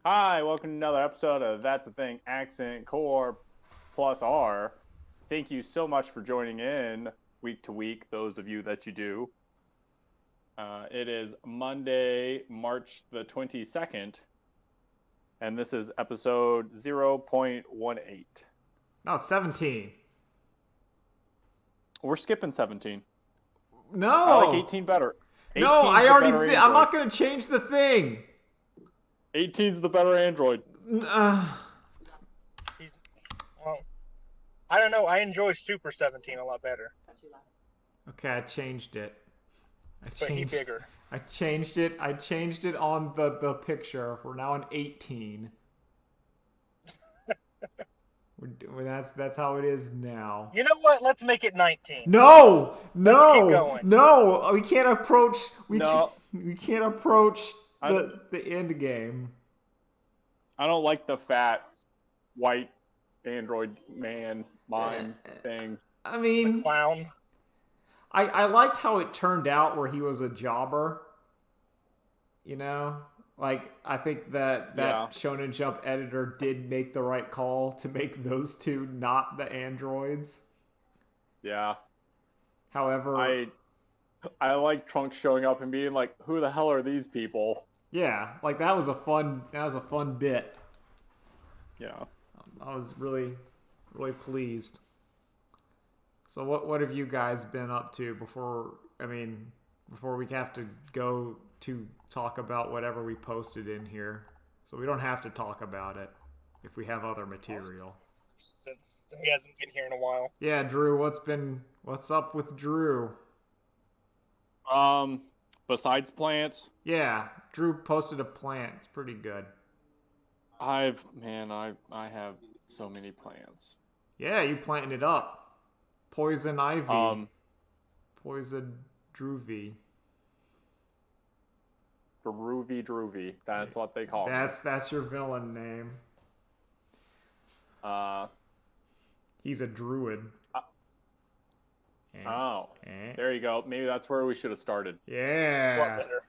Hi, welcome to another episode of That's the Thing Accent Core plus R. Thank you so much for joining in week to week, those of you that you do. It is Monday, March the 22nd, and this is episode 0.18. No, it's 17. We're skipping 17. No. I like 18 better. No, 18's I the already better did. I'm Android. not going to change the thing. 18's the better Android. Well, I don't know. I enjoy Super 17 a lot better. Okay, I changed it. But he bigger. I changed it. I changed it on the picture. We're now on 18. That's how it is now. You know what? Let's make it 19. No, Let's keep going. no. We can't approach. We can't approach I- the end game. I don't like the fat, white Android man mime thing. I The mean, clown. I liked how it turned out where he was a jobber. You know? Like, I think that Yeah. Shonen Jump editor did make the right call to make those two not the androids. Yeah. However, I like Trunks showing up and being like, "Who the hell are these people?" yeah, like that was a fun bit. Yeah. I was really pleased. So what have you guys been up to before we have to go to talk about whatever we posted in here? So we don't have to talk about it if we have other material. Since he hasn't been here in a while. Yeah, Drew, what's up with Drew? Besides plants, Yeah, Drew posted a plant. It's pretty good. I have so many plants. Yeah, you planting it up. Poison ivy. Poison Druvy. Droovy. That's what they call me. That's your villain name. He's a druid. Oh, Eh. there you go. Maybe that's where we should have started. It's a lot Yeah. better.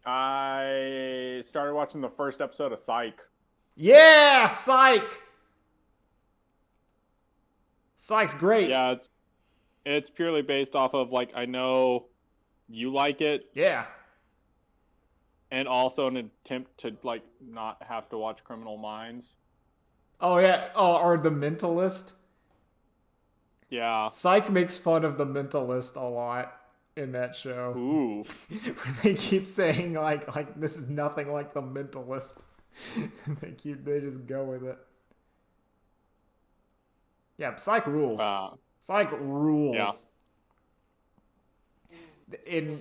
I started watching the first episode of Psych. Yeah, Psych. Psych's great. Yeah, it's purely based off of like I know you like it, Yeah. and also an attempt to like not have to watch Criminal Minds. Oh yeah. Oh, or The Mentalist. Yeah. Psych makes fun of The Mentalist a lot in that show. Ooh. Where they keep saying like this is nothing like The Mentalist. they just go with it. Yeah, Psych rules. Psych rules. Yeah.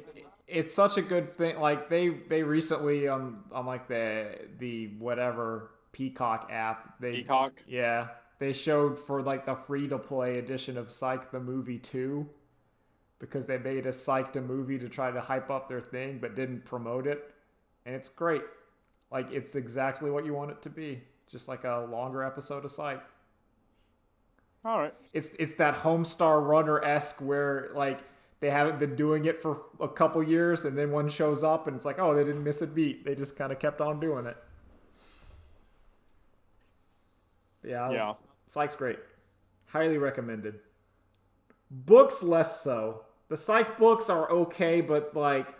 It's such a good thing. Like they recently on like the whatever Peacock app. Peacock? Yeah, they showed for like the free to play edition of Psych the movie 2 because they made a Psych the movie to try to hype up their thing but didn't promote it, and it's great. Like it's exactly what you want it to be, just like a longer episode of Psych. All right. It's that Homestar Runner-esque where like they haven't been doing it for a couple years and then one shows up and it's like, oh, they didn't miss a beat. They just kind of kept on doing it. Yeah. Psych's great. Highly recommended. Books less so. The Psych books are okay, but like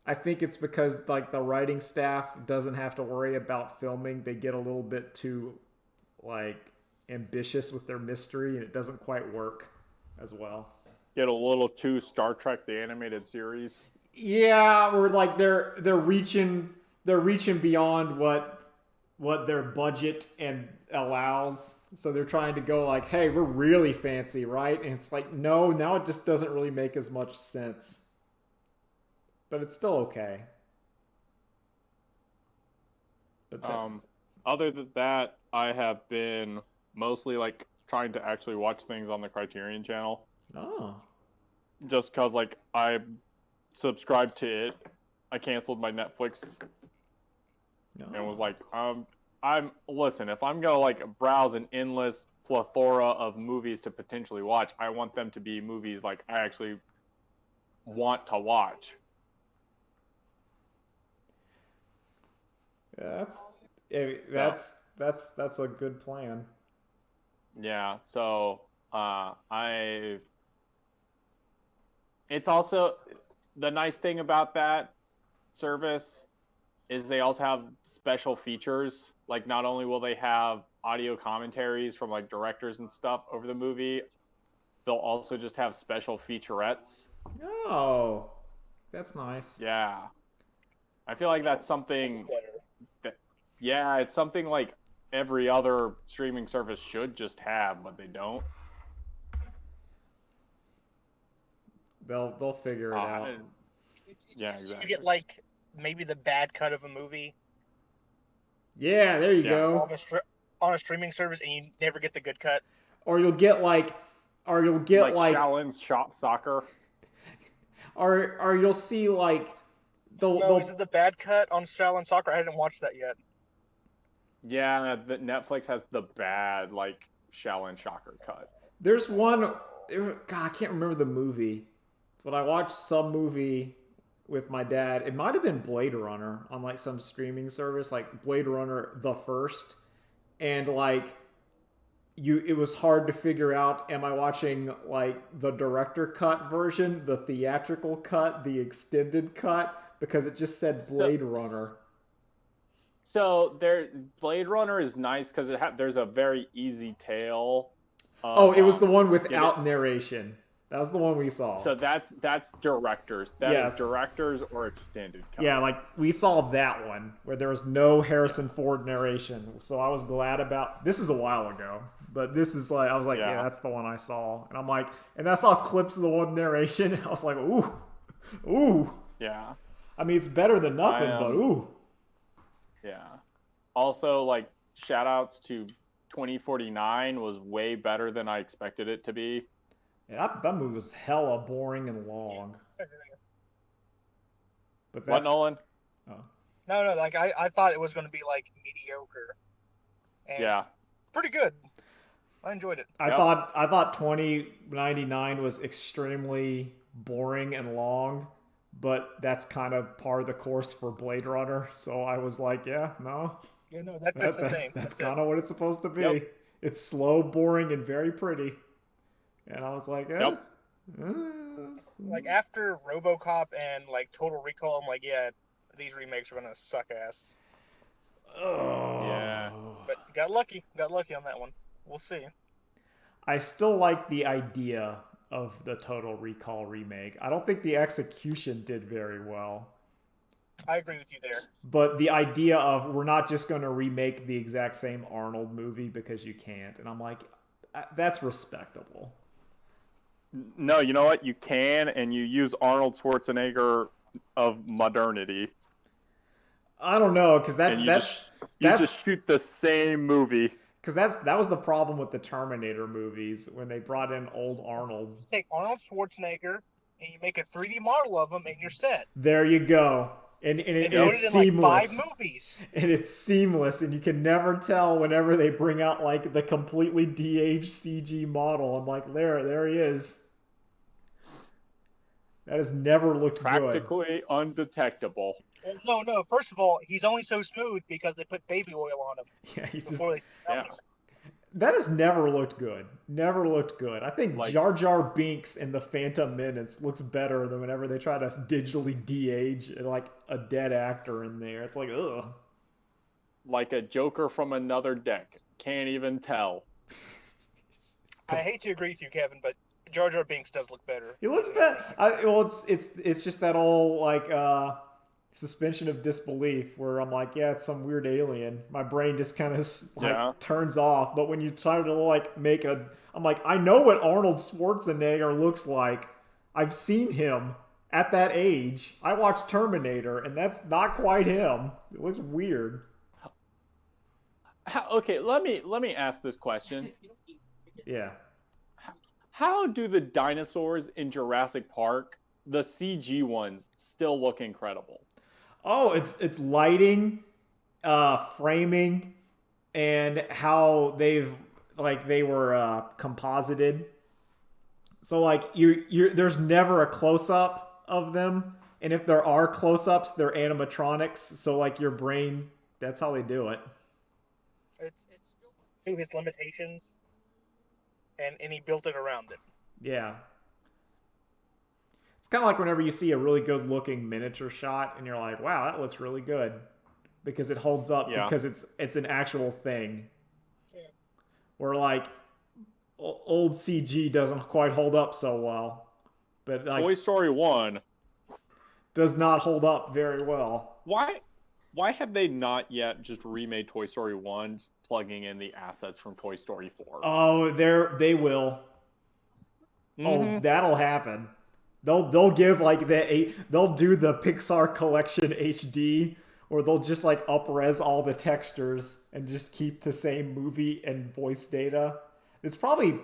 I think it's because like the writing staff doesn't have to worry about filming. They get a little bit too like ambitious with their mystery and it doesn't quite work as well. Get a little too Star Trek the animated series. Yeah, or like they're reaching beyond what their budget and allows. So they're trying to go like, hey, we're really fancy, right? And it's like, no, now it just doesn't really make as much sense. But it's still okay. But Other than that, I have been mostly like trying to actually watch things on the Criterion channel. oh. Just because like I subscribed to it. I canceled my Netflix and was like, listen, if I'm gonna like browse an endless plethora of movies to potentially watch, I want them to be movies like I actually want to watch. That's a good plan. Yeah. So it's also the nice thing about that service is they also have special features. Like not only will they have audio commentaries from like directors and stuff over the movie, they'll also just have special featurettes. Oh, that's nice. Yeah. I feel like that's something that, yeah, it's something like every other streaming service should just have, but they don't. They'll figure it out. Yeah, exactly. You get like maybe the bad cut of a movie. Yeah, there you go. On a streaming service, and you never get the good cut. Or you'll get like Shaolin's Shot Soccer. Or you'll see like is it the bad cut on Shaolin Soccer? I hadn't watched that yet. Yeah, Netflix has the bad like Shaolin Soccer cut. There's one. God, I can't remember the movie, but I watched some movie with my dad. It might have been Blade Runner on like some streaming service, like Blade Runner the first, and like it was hard to figure out, am I watching like the director cut version, the theatrical cut, the extended cut, because it just said Blade Runner. So Blade Runner is nice because there's a very easy tale. It was the one without narration. That was the one we saw. So that's directors. That is directors or extended cut. Yeah, like we saw that one where there was no Harrison Ford narration. So I was glad about. This is a while ago, but this is like I was like, yeah, that's the one I saw, and I'm like, and I saw clips of the one narration. I was like, ooh. Yeah. I mean, it's better than nothing, but ooh. Yeah. Also, like shout outs to 2049 was way better than I expected it to be. Yeah, that movie was hella boring and long. But what, Nolan? Oh. No, like I thought it was going to be like mediocre. And pretty good. I enjoyed it. I thought 2099 was extremely boring and long, but that's kind of par the course for Blade Runner. So I was like, that's the thing. That's kind of what it's supposed to be. Yep. It's slow, boring, and very pretty. And I was like, like after RoboCop and like Total Recall, I'm like, yeah, these remakes are gonna suck ass. Oh. Yeah. But got lucky on that one. We'll see. I still like the idea of the Total Recall remake. I don't think the execution did very well. I agree with you there. But the idea of we're not just going to remake the exact same Arnold movie because you can't. And I'm like, that's respectable. No, you know what? You can, and you use Arnold Schwarzenegger of modernity. I don't know, because you just shoot the same movie. Because that was the problem with the Terminator movies when they brought in old Arnold. Just take Arnold Schwarzenegger and you make a 3D model of him, and you're set. There you go. And it's seamless. Like 5 movies. And it's seamless, and you can never tell whenever they bring out like the completely de-aged CG model. I'm like, there he is. That has never looked practically undetectable. Well, no. First of all, he's only so smooth because they put baby oil on him. Yeah, he's just. That has never looked good. Never looked good. I think Jar Jar Binks in The Phantom Menace looks better than whenever they try to digitally de-age like a dead actor in there. It's like, ugh. Like a Joker from another deck. Can't even tell. I hate to agree with you, Kevin, but Jar Jar Binks does look better. He looks better. Well, it's just that old like suspension of disbelief where I'm like, yeah, it's some weird alien. My brain just kind of turns off. But when you try to like I'm like, I know what Arnold Schwarzenegger looks like. I've seen him at that age. I watched Terminator, and that's not quite him. It looks weird. Okay, let me ask this question. Yeah. How do the dinosaurs in Jurassic Park, the CG ones, still look incredible? Oh, it's lighting, framing, and how they were composited. So like there's never a close up of them, and if there are close ups, they're animatronics. So like your brain That's how they do it. It's still to his limitations, and he built it around it. Yeah. It's kind of like whenever you see a really good looking miniature shot and you're like, wow, that looks really good. Because it holds up because it's an actual thing. Yeah. Where like old CG doesn't quite hold up so well. But like, Toy Story 1 does not hold up very well. Why have they not yet just remade Toy Story 1 plugging in the assets from Toy Story 4? Oh, they will. Mm-hmm. Oh, that'll happen. They'll give like they'll do the Pixar Collection HD, or they'll just like up-res all the textures and just keep the same movie and voice data. It's probably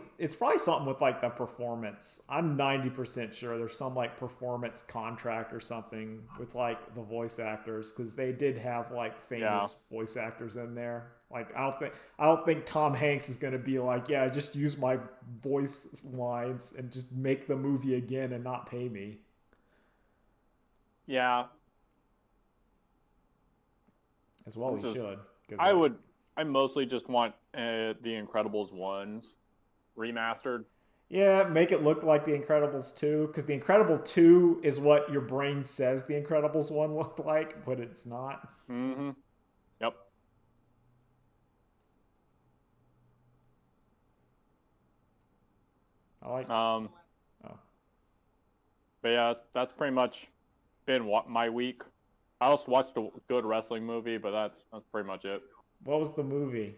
something with like the performance. I'm 90% sure there's some like performance contract or something with like the voice actors, because they did have like famous voice actors in there. Like I don't think Tom Hanks is gonna be like, yeah, just use my voice lines and just make the movie again and not pay me. Yeah. As well, he should. I mostly just want the Incredibles 1 remastered. Yeah, make it look like The Incredibles 2, because The Incredibles 2 is what your brain says The Incredibles 1 looked like, but it's not. Mm-hmm. Yep. I like. But yeah, that's pretty much been my week. I also watched a good wrestling movie, but that's pretty much it. What was the movie?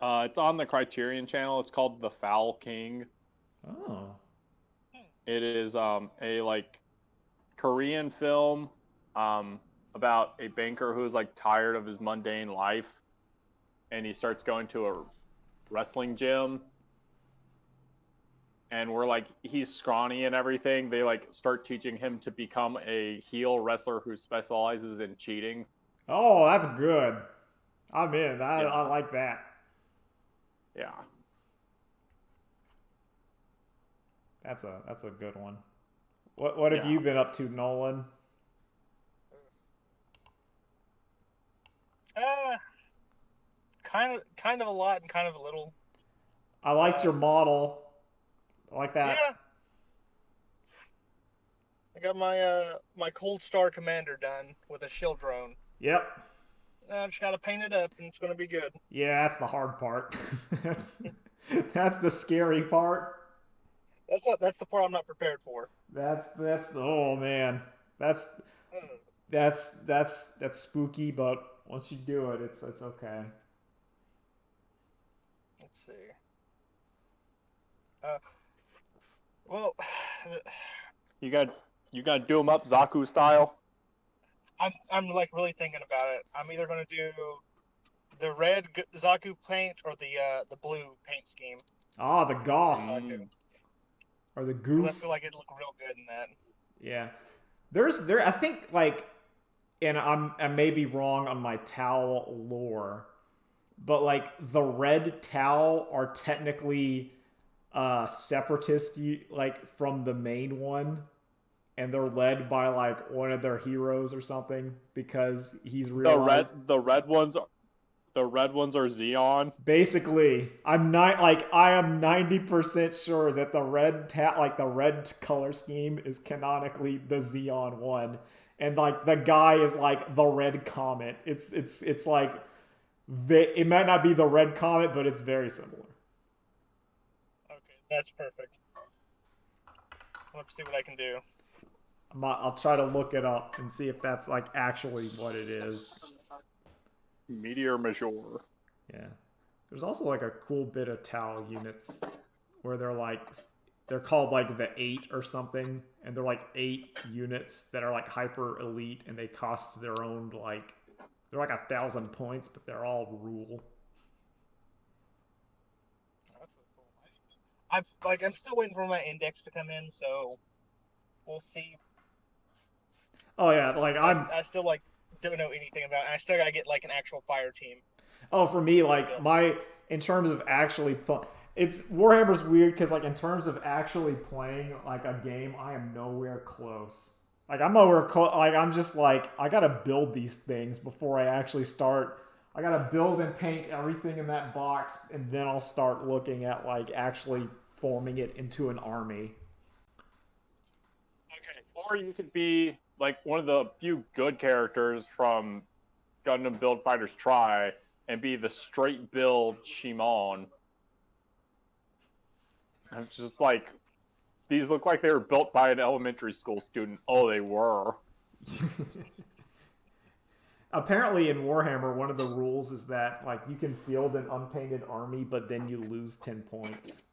It's on the Criterion Channel. It's called The Foul King. Oh. It is a like Korean film about a banker who's like tired of his mundane life, and he starts going to a wrestling gym. And he's scrawny and everything. They like start teaching him to become a heel wrestler who specializes in cheating. Oh, that's good. I'm in. I like that. Yeah. That's a good one. What have you been up to, Nolan? Kind of a lot and kind of a little. I liked your model. I like that. Yeah. I got my Cold Star Commander done with a shield drone. Yep. I just gotta paint it up and it's gonna be good. Yeah, that's the hard part. that's the scary part. That's the part I'm not prepared for. That's oh man. That's spooky, but once you do it, it's okay. Let's see. Well, you got to do them up Zaku style. I'm like really thinking about it. I'm either gonna do the red Zaku paint or the blue paint scheme. Oh, the goth. Or the goof. I feel like it'd look real good in that. Yeah. I think like, and I may be wrong on my Tau lore, but like the red Tau are technically separatist like from the main one, and they're led by like one of their heroes or something, because he's realized the red ones are Xeon. Basically, I am 90% sure that the red the red color scheme is canonically the Xeon one, and like the guy is like the Red Comet. It's like it might not be the Red Comet, but it's very similar. Okay, that's perfect. I'll have to see what I can do. I'll try to look it up and see if that's like actually what it is. Meteor Major. Yeah. There's also like a cool bit of Tau units where they're called like the 8 or something, and they're like 8 units that are like hyper elite, and they cost their own like, they're like 1,000 points, but they're all rule. That's so cool. I'm still waiting for my index to come in, so we'll see. Oh yeah, like I still like don't know anything about it. I still gotta get like an actual fire team. Oh, for me, like in terms of actually it's Warhammer's weird because like in terms of actually playing like a game, I am nowhere close. Like I'm just like I gotta build these things before I actually start. I gotta build and paint everything in that box, and then I'll start looking at like actually forming it into an army. Okay. Or you could be like one of the few good characters from Gundam Build Fighters Try and be the straight build Shimon. I'm just like, these look like they were built by an elementary school student. Oh, they were. Apparently in Warhammer, one of the rules is that like you can field an unpainted army, but then you lose 10 points.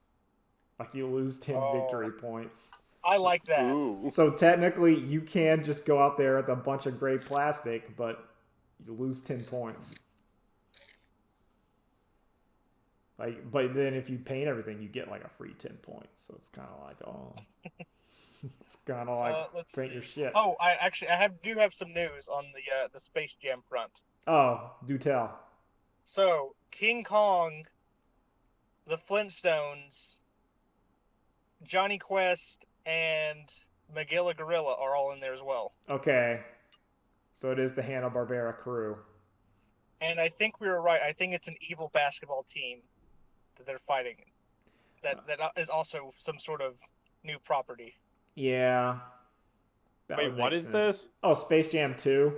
Like you lose 10 victory points. I like that. Ooh. So technically, you can just go out there with a bunch of gray plastic, but you lose 10 points. Like, but then if you paint everything, you get like a free 10 points. So it's kind of like, oh, it's kind of like paint your shit. Oh, I do have some news on the Space Jam front. Oh, do tell. So King Kong, the Flintstones, Johnny Quest, and Magilla Gorilla are all in there as well. Okay. So it is the Hanna-Barbera crew. And I think we were right. I think it's an evil basketball team that they're fighting. That is also some sort of new property. Yeah. Wait, what is this? Oh, Space Jam 2.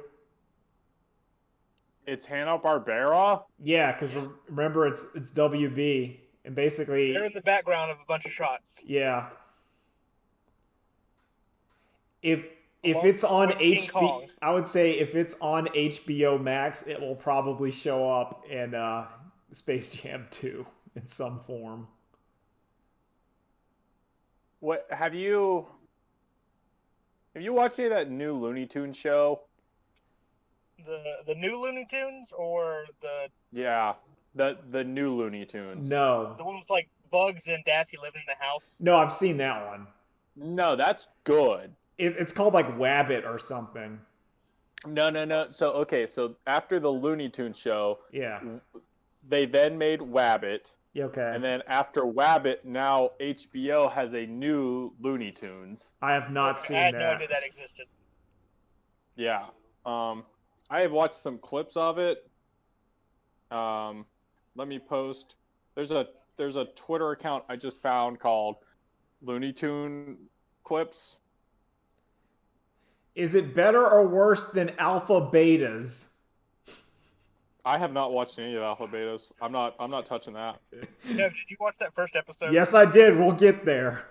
It's Hanna-Barbera? Yeah, because remember, it's WB. And basically... They're in the background of a bunch of shots. Yeah. If it's on HBO, I would say if it's on HBO Max, it will probably show up in Space Jam 2 in some form. What have you watched any of that new Looney Tunes show? The new Looney Tunes or the new Looney Tunes? No. The one with like Bugs and Daffy living in a house? No, I've seen that one. No, that's good. It's called like Wabbit or something. No. So after the Looney Tunes show, yeah, they then made Wabbit. Okay. And then after Wabbit, now HBO has a new Looney Tunes. I have not seen that. I had no idea that existed. Yeah. I have watched some clips of it. Let me post. There's a Twitter account I just found called Looney Tune Clips. Is it better or worse than Alpha Betas? I have not watched any of Alpha Betas. I'm not touching that. Did you watch that first episode? Yes, I did. We'll get there.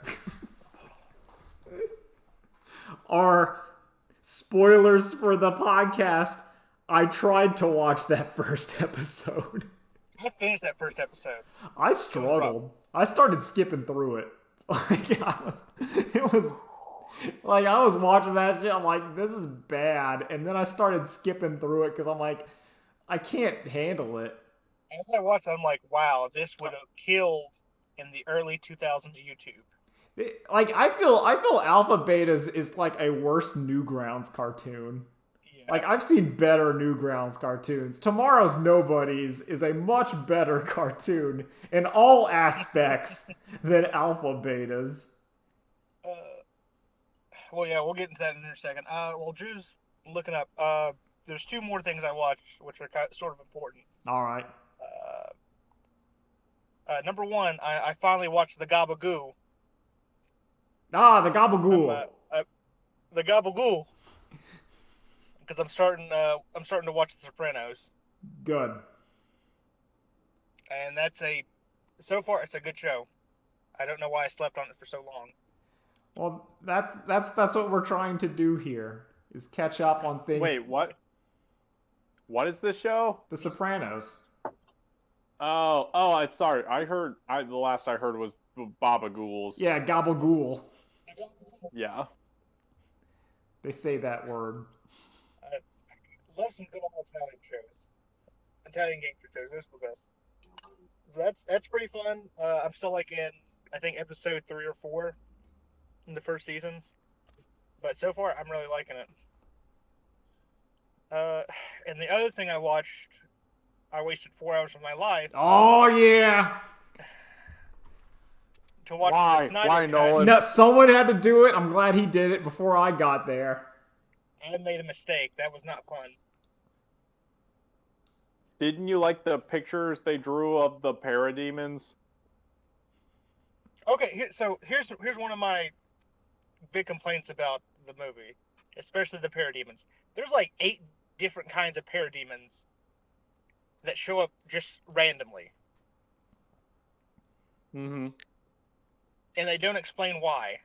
Our spoilers for the podcast. I tried to watch that first episode. I finished that first episode. I struggled. I started skipping through it. I was watching that shit. I'm like, this is bad. And then I started skipping through it because I'm like, I can't handle it. As I watched, I'm like, wow, this would have killed in the early 2000s YouTube. I feel Alpha Betas is like a worse Newgrounds cartoon. Yeah. Like, I've seen better Newgrounds cartoons. Tomorrow's Nobodies is a much better cartoon in all aspects than Alpha Betas. Well, yeah, we'll get into that in a second. Well, Drew's looking up. There's two more things I watched, which are sort of important. All right. Number one, I finally watched The Gabagoo. Ah, The Gabagool. The Gabagoo. Because I'm starting to watch The Sopranos. Good. And so far it's a good show. I don't know why I slept on it for so long. Well, that's what we're trying to do here, is catch up on things. Wait, what? What is this show? The Sopranos. Oh, sorry. The last I heard was Baba Ghouls. Yeah, Gabagool. Yeah. They say that word. I love some good old Italian shows. Italian gangster shows. Those are the best. So that's pretty fun. I'm still like in, I think, episode 3 or 4 in the first season. But so far, I'm really liking it. And the other thing I watched, I wasted 4 hours of my life. Oh, yeah. To watch the Snyder Why, cut. Nolan? No, someone had to do it. I'm glad he did it before I got there. I made a mistake. That was not fun. Didn't you like the pictures they drew of the parademons? Okay, here's one of my big complaints about the movie, especially the parademons. There's like 8 different kinds of parademons that show up just randomly. Mm-hmm. And they don't explain why.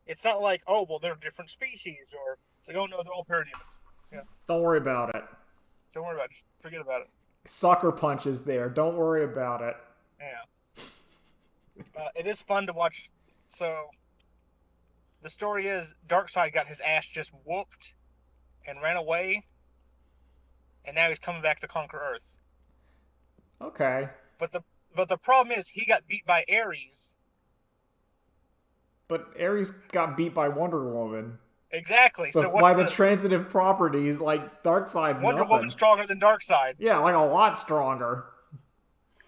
It's not like, oh, well, they're different species, or it's like, oh, no, they're all parademons. Yeah. Don't worry about it. Don't worry about it. Just forget about it. Sucker Punch is there. Don't worry about it. Yeah. It is fun to watch. So, the story is Darkseid got his ass just whooped and ran away, and now he's coming back to conquer Earth. Okay. But the problem is he got beat by Ares. But Ares got beat by Wonder Woman. Exactly. So by the transitive properties, like Darkseid's Wonder nothing. Woman's stronger than Darkseid. Yeah, like a lot stronger.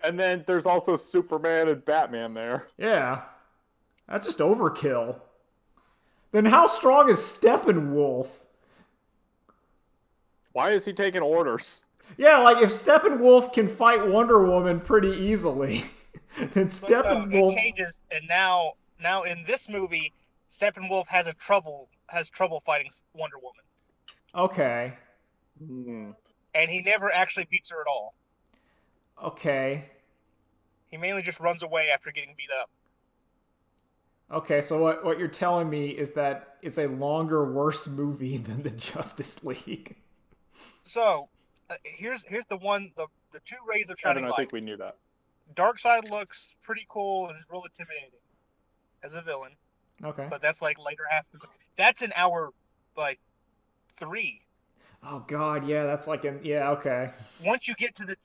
And then there's also Superman and Batman there. Yeah. That's just overkill. Then how strong is Steppenwolf? Why is he taking orders? Yeah, like if Steppenwolf can fight Wonder Woman pretty easily, then Steppenwolf... It changes, and now in this movie, Steppenwolf has trouble fighting Wonder Woman. Okay. And he never actually beats her at all. Okay. He mainly just runs away after getting beat up. Okay, so what you're telling me is that it's a longer, worse movie than the Justice League. So, here's the one, the 2 rays of shining light. I think we knew that. Darkseid looks pretty cool and is real intimidating as a villain. Okay. But that's like later half the... That's in hour, 3. Oh, God, yeah, that's like yeah, okay. Once you get to the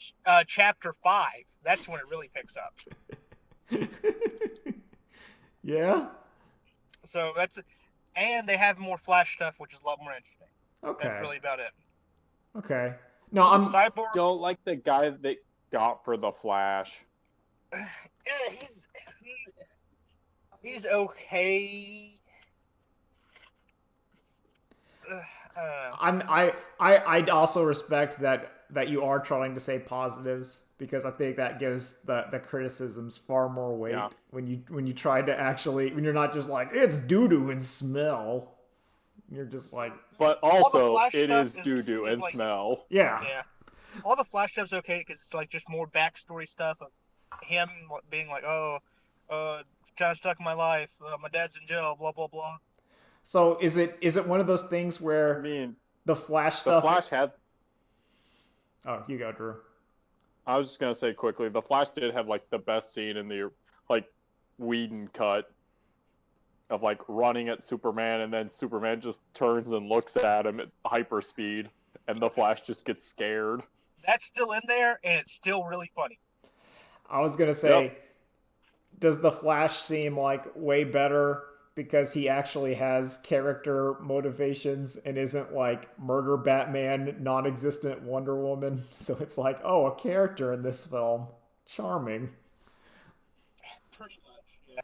chapter 5, that's when it really picks up. Yeah? So that's... And they have more Flash stuff, which is a lot more interesting. Okay. That's really about it. Okay. No, I'm... Cyborg... Don't like the guy they got for the Flash. Yeah, he's okay. I also respect that you are trying to say positives, because I think that gives the criticisms far more weight when you try to actually, when you're not just like it's doo-doo and smell. You're just like, but also it is doo-doo and like, smell. Yeah. All the Flash stuff's okay because it's like just more backstory stuff of him being like, trying to stuck in my life, my dad's in jail, blah blah blah. So is it one of those things where the Flash stuff? The Flash has. Oh, you go, Drew. I was just gonna say quickly, the Flash did have like the best scene in the Whedon cut of like running at Superman, and then Superman just turns and looks at him at hyperspeed, and the Flash just gets scared. That's still in there, and it's still really funny. I was gonna say, does the Flash seem like way better because he actually has character motivations and isn't like murder Batman, non-existent Wonder Woman? So it's like, oh, a character in this film. Charming. Pretty much, yeah.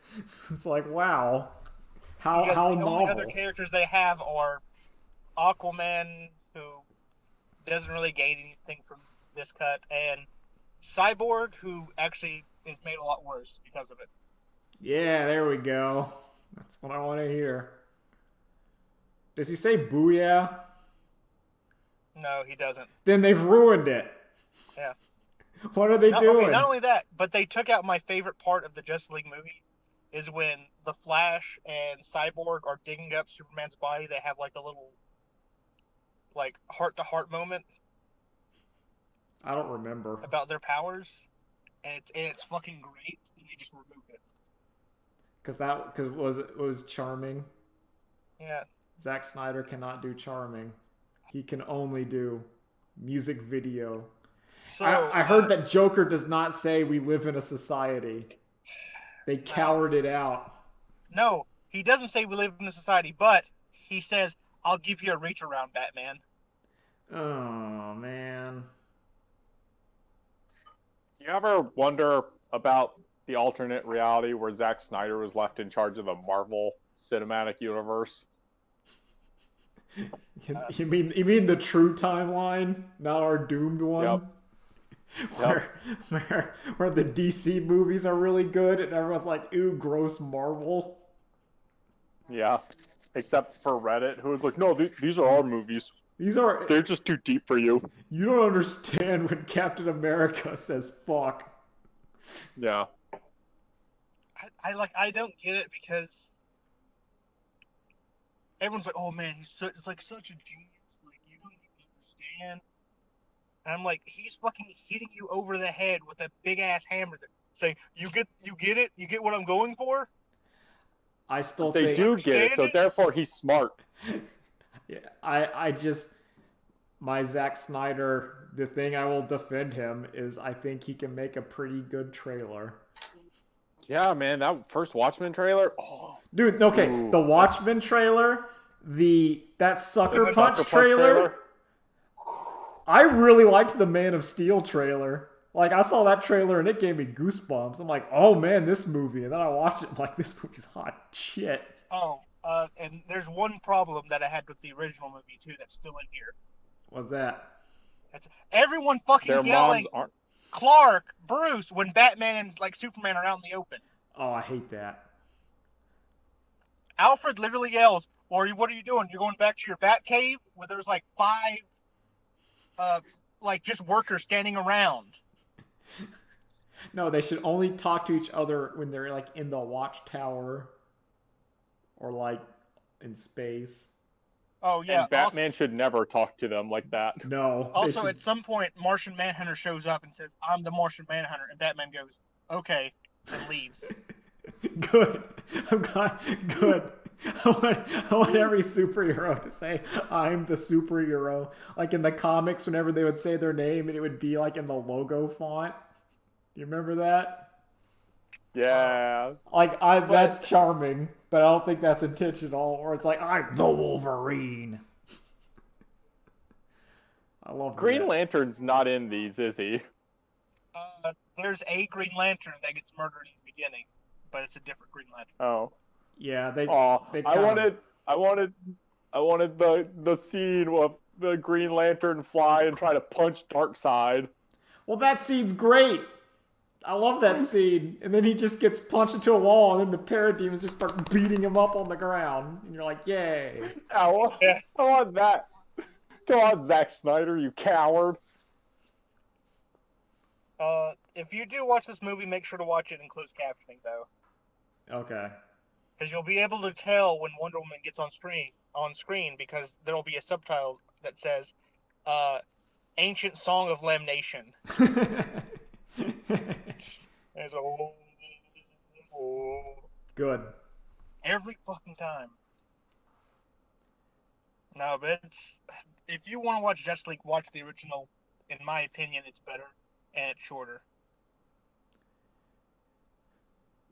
It's like, wow. How the novel. Only other characters they have are Aquaman, who doesn't really gain anything from this cut, and Cyborg, who actually is made a lot worse because of it. Yeah, there we go. That's what I want to hear. Does he say booyah? No, he doesn't. Then they've ruined it. Yeah. What are they doing? Okay, not only that, but they took out my favorite part of the Justice League movie, is when the Flash and Cyborg are digging up Superman's body. They have like a little, like, heart-to-heart moment. I don't remember. About their powers, and it's fucking great, and they just removed it. Because it was charming. Yeah. Zack Snyder cannot do charming. He can only do music video. So I heard that Joker does not say we live in a society. They cowered it out. No, he doesn't say we live in a society, but he says, I'll give you a reach around, Batman. Oh, man. Do you ever wonder about the alternate reality where Zack Snyder was left in charge of the Marvel cinematic universe. You mean the true timeline, not our doomed one? Yep. Where the DC movies are really good and everyone's like, ooh, gross Marvel. Yeah. Except for Reddit, who was like, no, these are our movies. They're just too deep for you. You don't understand when Captain America says fuck. Yeah. I don't get it because everyone's like, oh man, it's like such a genius. Like, you don't even understand. And I'm like, he's fucking hitting you over the head with a big ass hammer, saying, you get it, you get what I'm going for. I still they think do get it, so therefore he's smart. Yeah, I just my Zack Snyder. The thing I will defend him is I think he can make a pretty good trailer. Yeah, man, that first Watchmen trailer. Oh, dude. Okay, ooh, the Watchmen trailer, that Sucker Punch trailer. I really liked the Man of Steel trailer. Like, I saw that trailer and it gave me goosebumps. I'm like, oh man, this movie. And then I watched it, I'm like, this movie's hot shit. Oh, and there's one problem that I had with the original movie too that's still in here. What's that? It's everyone fucking Their yelling, moms aren't. Clark, Bruce, when Batman and like Superman are out in the open. Oh, I hate that. Alfred literally yells, "Or what are you doing? You're going back to your Bat cave where there's like 5, like just workers standing around." No, they should only talk to each other when they're like in the watchtower or like in space. Oh yeah. And Batman should never talk to them like that. No. Also, at some point, Martian Manhunter shows up and says, "I'm the Martian Manhunter," and Batman goes, "Okay," and leaves. Good. I'm glad. Good. I want every superhero to say, I'm the superhero. Like in the comics, whenever they would say their name, and it would be like in the logo font. You remember that? Yeah. That's charming, but I don't think that's intentional. Or it's like, I'm the Wolverine. I love Green Lantern's not in these, is he? There's a Green Lantern that gets murdered in the beginning, but it's a different Green Lantern. Oh. Yeah, I wanted the scene of the Green Lantern fly and try to punch Darkseid. Well, that scene's great. I love that scene. And then he just gets punched into a wall, and then the parademons just start beating him up on the ground. And you're like, yay. I want that. Come on, Zack Snyder, you coward. If you do watch this movie, make sure to watch it in closed captioning, though. Okay. Because you'll be able to tell when Wonder Woman gets on screen, because there will be a subtitle that says, Ancient Song of Lamnation. There's a Good. every fucking time. No, but if you want to watch Justice League, watch the original. In my opinion, it's better and it's shorter.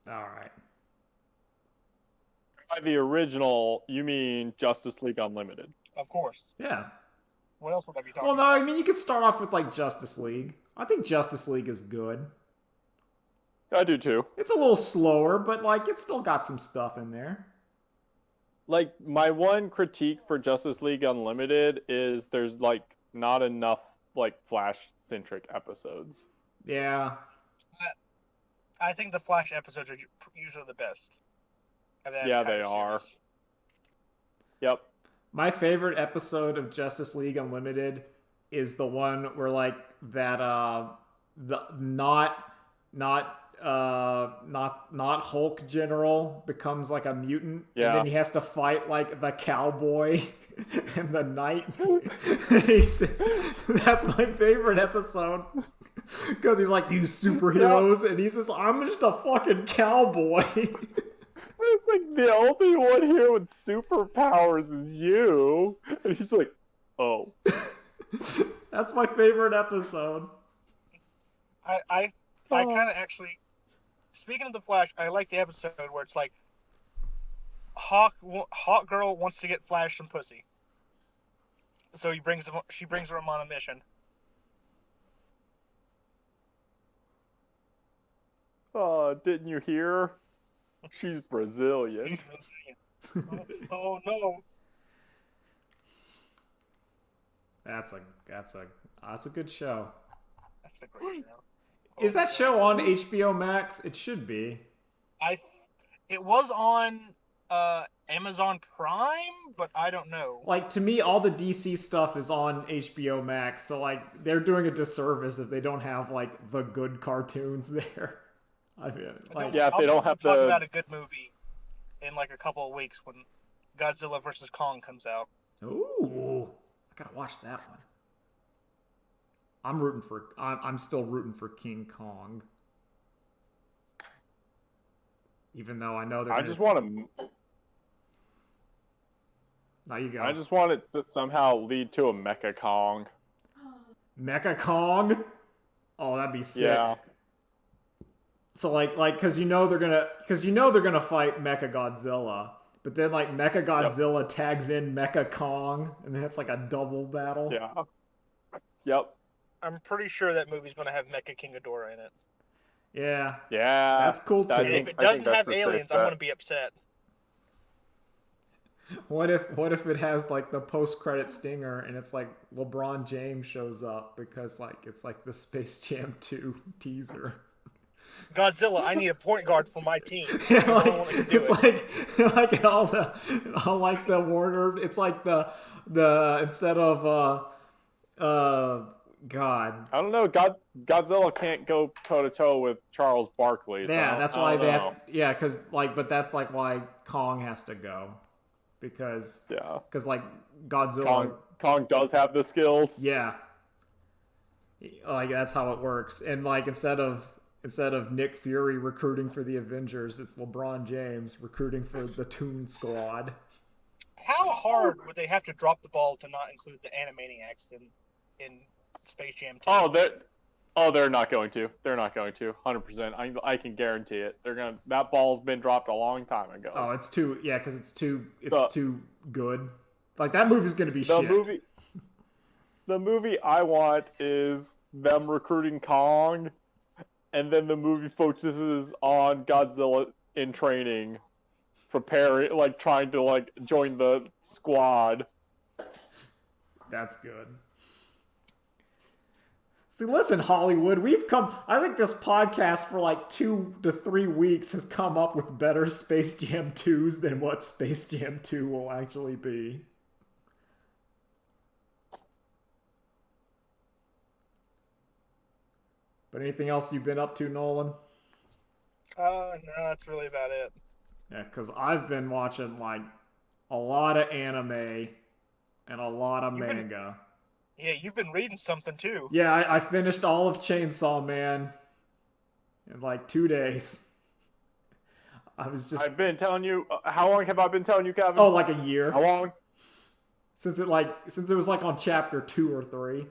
All right. By the original, you mean Justice League Unlimited? Of course. Yeah. What else would I be talking Well, no, about? I mean, you could start off with, like, Justice League. I think Justice League is good. I do, too. It's a little slower, but, like, it's still got some stuff in there. Like, my one critique for Justice League Unlimited is there's, like, not enough, like, Flash-centric episodes. Yeah. I think the Flash episodes are usually the best. Yeah, they are. Yep. My favorite episode of Justice League Unlimited is the one where, like, that not Hulk general becomes like a mutant, and then he has to fight like the cowboy and the knight. He says, that's my favorite episode because he's like, you superheroes, and he says, I'm just a fucking cowboy. It's like, the only one here with superpowers is you. And he's like, oh. That's my favorite episode. I kind of actually, speaking of the Flash, I like the episode where it's like, Hawk Girl wants to get Flash some pussy, so she brings her on a mission. Didn't you hear? She's Brazilian. Oh no. That's a good show. That's a great show. Is that show on HBO Max? It should be. It was on Amazon Prime, but I don't know. Like, to me, all the DC stuff is on HBO Max, so like they're doing a disservice if they don't have like the good cartoons there. I mean, like, yeah, if they don't have talk about a good movie in like a couple of weeks when Godzilla vs. Kong comes out. Ooh, I gotta watch that one. I'm still rooting for King Kong, even though I know they're. I just want to. Now you go. I just want it to somehow lead to a Mecha Kong. Mecha Kong? Oh, that'd be sick. Yeah. So like, cause you know they're gonna fight Mecha Godzilla, but then like Mecha Godzilla tags in Mecha Kong, and then it's like a double battle. Yeah. Yep. I'm pretty sure that movie's gonna have Mecha King Ghidorah in it. Yeah. Yeah. That's cool too. And if it doesn't have aliens, I'm gonna be upset. What if it has like the post-credit stinger and it's like LeBron James shows up because like it's like the Space Jam 2 teaser. Godzilla, I need a point guard for my team. Yeah, like all like the Warner. It's like the instead of God. I don't know. Godzilla can't go toe to toe with Charles Barkley. So yeah, that's why they have. Yeah, because like, but that's like why Kong has to go. Because like Godzilla, Kong does have the skills. Yeah, like that's how it works. And like instead of Nick Fury recruiting for the Avengers, it's LeBron James recruiting for the Toon Squad. How hard would they have to drop the ball to not include the Animaniacs in Space Jam 2? They're not going to. They're not going to. 100%. I can guarantee it. They're gonna. That ball's been dropped a long time ago. Oh, it's too. Yeah, because it's too good. Like that movie's gonna be shit. The movie I want is them recruiting Kong, and then the movie focuses on Godzilla in training, preparing, like trying to like join the squad. That's good. See, listen, Hollywood, I think this podcast for like 2 to 3 weeks has come up with better Space Jam 2s than what Space Jam 2 will actually be. But anything else you've been up to, Nolan? No, that's really about it. Yeah, because I've been watching like a lot of anime and a lot of manga. Yeah, you've been reading something too. Yeah, I finished all of Chainsaw Man in like 2 days. I've been telling you. How long have I been telling you, Kevin? Oh, like a year. How long? Since it was like on chapter 2 or 3.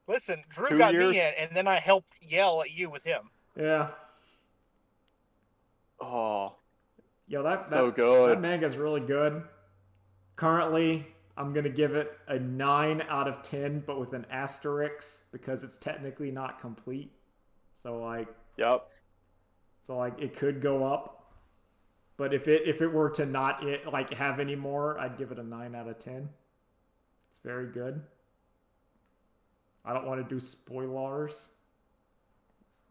Listen, Drew got me in, and then I helped yell at you with him. Yeah. Oh. Yo, that good. That manga's really good. Currently, I'm going to give it a 9 out of 10, but with an asterisk because it's technically not complete. So like, yep. So like it could go up. But if it were to not like have any more, I'd give it a 9 out of 10. It's very good. I don't want to do spoilers.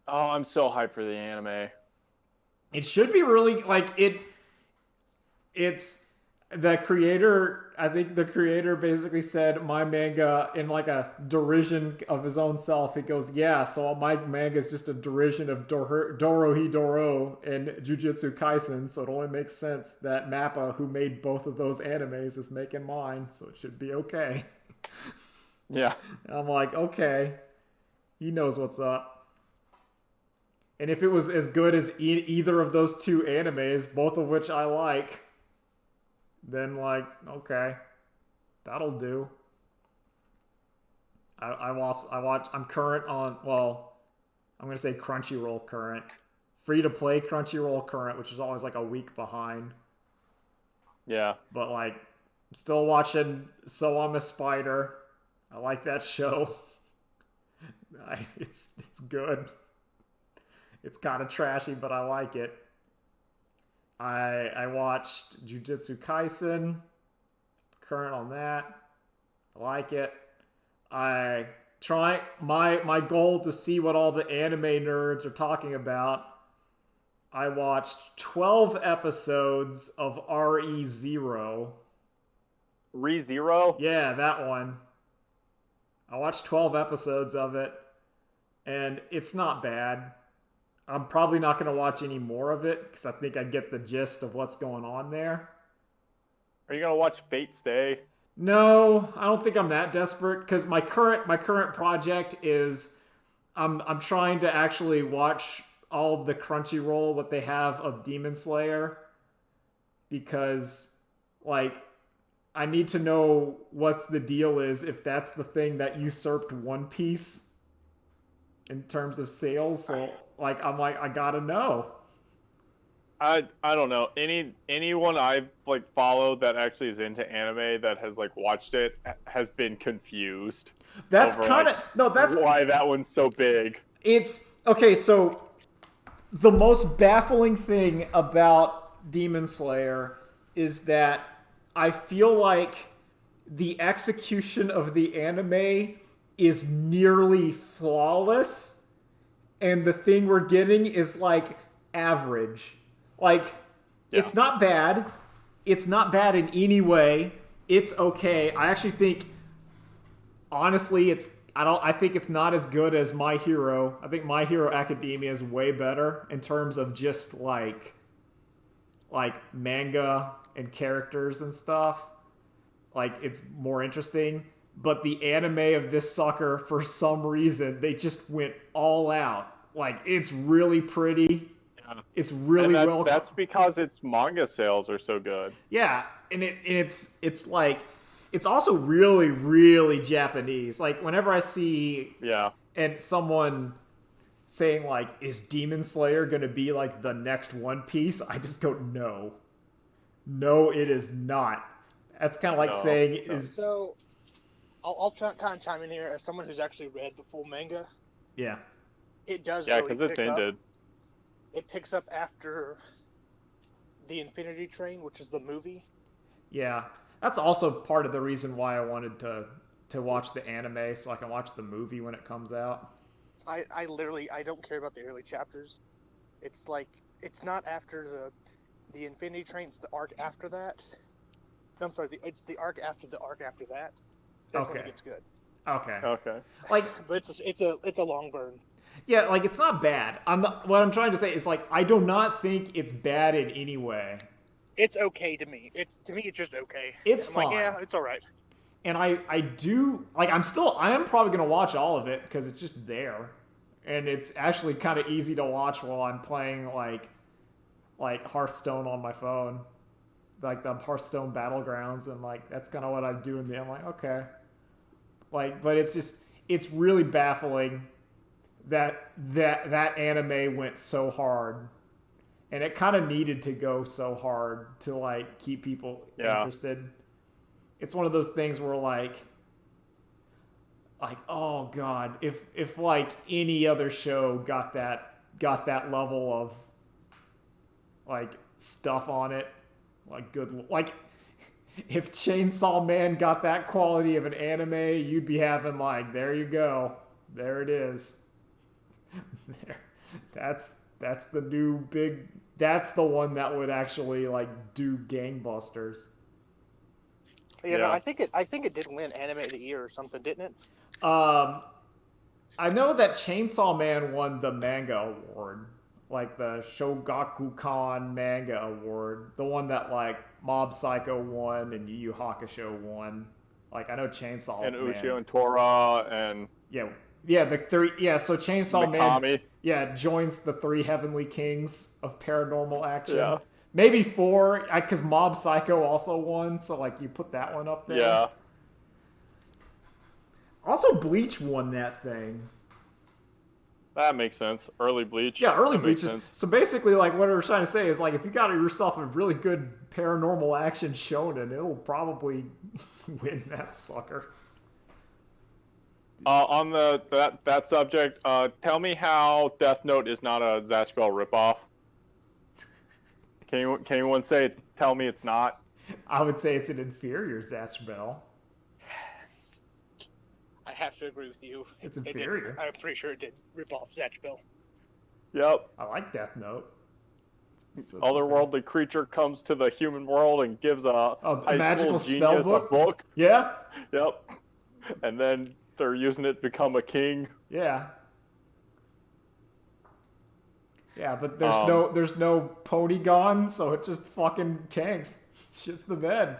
Oh, I'm so hyped for the anime. It should be really like it's the creator. I think the creator basically said my manga in like a derision of his own self. He goes, yeah, so my manga is just a derision of Dorohedoro and Jujutsu Kaisen, so it only makes sense that Mappa, who made both of those animes, is making mine, so it should be okay. Yeah. And I'm like, okay, he knows what's up. And if it was as good as either of those 2 animes, both of which I like, then like, okay, that'll do. I'm current on, well, I'm going to say Crunchyroll current. Free to play Crunchyroll current, which is always like a week behind. Yeah. But like, I'm still watching So I'm a Spider. I like that show. It's good. It's kind of trashy, but I like it. I watched Jujutsu Kaisen. Current on that. I like it. I try my goal to see what all the anime nerds are talking about. I watched 12 episodes of RE0. ReZero? Yeah, that one. I watched 12 episodes of it, and it's not bad. I'm probably not going to watch any more of it because I think I get the gist of what's going on there. Are you gonna watch Fate Stay? No, I don't think I'm that desperate because my current project is I'm trying to actually watch all the Crunchyroll what they have of Demon Slayer because like I need to know what's the deal is if that's the thing that usurped One Piece in terms of sales. So like I'm like I gotta know. I don't know. Anyone I've like followed that actually is into anime that has like watched it has been confused. That's over, kind of like, no. That's why that one's so big. it's okay. So the most baffling thing about Demon Slayer is that I feel like the execution of the anime is nearly flawless, and the thing we're getting is like average. Like, it's not bad. It's not bad in any way. It's okay. I actually think, honestly, I think it's not as good as My Hero. I think My Hero Academia is way better in terms of just like manga and characters and stuff. Like, it's more interesting. But the anime of this sucker, for some reason, they just went all out. Like, it's really pretty. It's really well. That's because its manga sales are so good. Yeah, and it's like it's also really really Japanese. Like whenever I see and someone saying like, "Is Demon Slayer gonna be like the next One Piece?" I just go, no, it is not. That's kind of like saying is. So, I'll kind of chime in here as someone who's actually read the full manga. Yeah. It does. Yeah, because it's ended. It picks up after the Infinity Train, which is the movie. Yeah, that's also part of the reason why I wanted to watch the anime so I can watch the movie when it comes out. I literally don't care about the early chapters. It's like it's not after the Infinity Train. It's the arc after that. No, I'm sorry. It's the arc after the arc after that. That's when it gets good. Okay. Like, but it's a long burn. Yeah, like it's not bad. What I'm trying to say is like I do not think it's bad in any way. It's okay to me. It's just okay. It's I'm fine. like, yeah, it's all right. And I do like I am probably gonna watch all of it because it's just there, and it's actually kind of easy to watch while I'm playing like Hearthstone on my phone, like the Hearthstone Battlegrounds, and like that's kind of what I do. I'm like, okay, like, but it's really baffling that anime went so hard, and it kind of needed to go so hard to like keep people interested. It's one of those things where like oh god, if like any other show got that level of like stuff on it, like good, like if Chainsaw Man got that quality of an anime, you'd be having like, there you go, there it is. There, that's the new big. That's the one that would actually like do gangbusters. Yeah, no, I think it did win Anime of the Year or something, didn't it? I know that Chainsaw Man won the manga award, like the Shogakukan manga award, the one that like Mob Psycho won and Yu Yu Hakusho won. Like I know Chainsaw and Man. Ushio and Tora and Yeah, the three. Yeah, so Chainsaw Mikami. Man. Joins the three heavenly kings of paranormal action. Yeah. Maybe four, because Mob Psycho also won. So like you put that one up there. Yeah. Also, Bleach won that thing. That makes sense. Early Bleach. Yeah, early that Bleach. So basically, like what we're trying to say is like if you got yourself a really good paranormal action shonen, it'll probably win that sucker. On that subject, tell me how Death Note is not a Zatch Bell ripoff. Can anyone tell me it's not? I would say it's an inferior Zatch Bell. I have to agree with you. It's inferior. I'm pretty sure it did rip off Zatch Bell. Yep. I like Death Note. Otherworldly creature comes to the human world and gives a high magical school spell genius a book. Yeah. Yep. And then they're using it to become a king. Yeah. Yeah, but there's no Polygon, so it just fucking tanks. Shits the bed.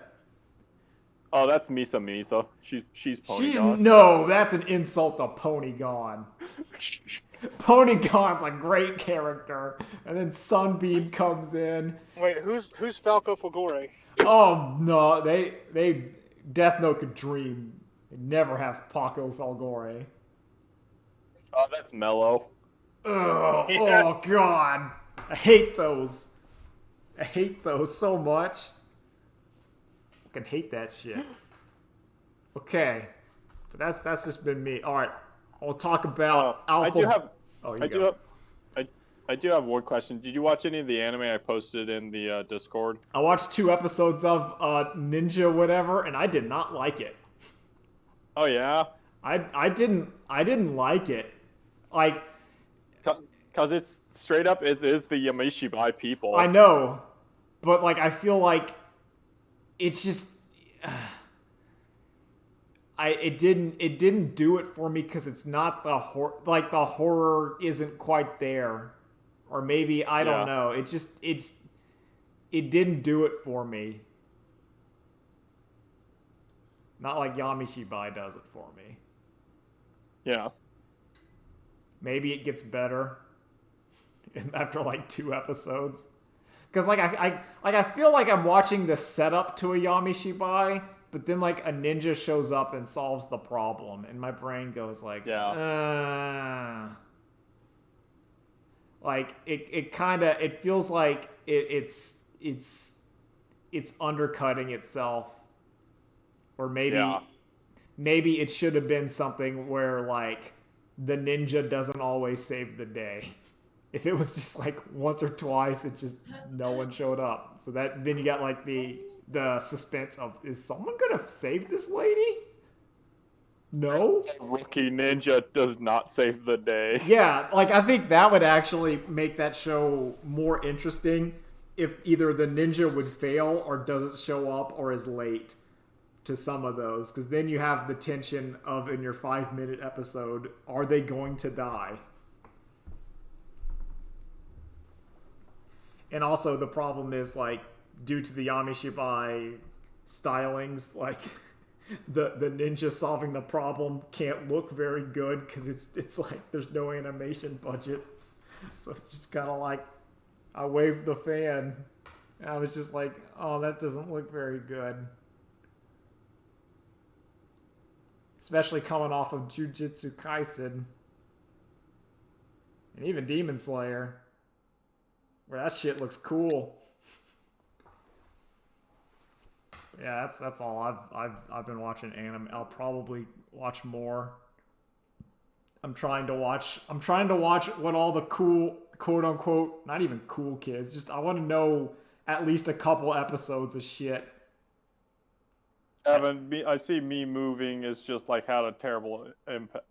Oh, that's Misa. She's Polygon. That's an insult to Polygon. Polygon's a great character, and then Sunbeam comes in. Wait, who's Falco Fulgore? Oh no, they Death Note could dream. They never have Paco Fulgore. Oh, that's Mello. Ugh, yeah. Oh god, I hate those. I hate those so much. I can hate that shit. Okay, but that's just been me. All right, we'll talk about Alpha. I do have one question. Did you watch any of the anime I posted in the Discord? I watched 2 episodes of Ninja whatever, and I did not like it. Oh yeah, I didn't like it. Like, because it's straight up, it is the Yamishibai people. I know, but like I feel like it's just it didn't do it for me because it's not the the horror isn't quite there, or maybe I don't know. It didn't do it for me. Not like Yamishibai does it for me. Yeah. Maybe it gets better after like 2 episodes. Because like I feel like I'm watching the setup to a Yamishibai, but then like a ninja shows up and solves the problem, and my brain goes like, like it feels like it's undercutting itself, or maybe it should have been something where like the ninja doesn't always save the day. If it was just like once or twice, it just no one showed up. So that then you got like the suspense of, is someone gonna save this lady? No. Rookie ninja does not save the day. Yeah, like I think that would actually make that show more interesting if either the ninja would fail or doesn't show up or is late to some of those, because then you have the tension of, in your 5-minute episode, are they going to die? And also the problem is, like, due to the Yamishibai stylings, like the ninja solving the problem can't look very good because it's like there's no animation budget, so it's just kind of like I waved the fan and I was just like, oh, that doesn't look very good. Especially coming off of Jujutsu Kaisen. And even Demon Slayer, where that shit looks cool. Yeah, that's all I've been watching anime. I'll probably watch more. I'm trying to watch what all the cool, quote unquote, not even cool kids, just I want to know at least a couple episodes of shit. Evan, I see me moving is just like had a terrible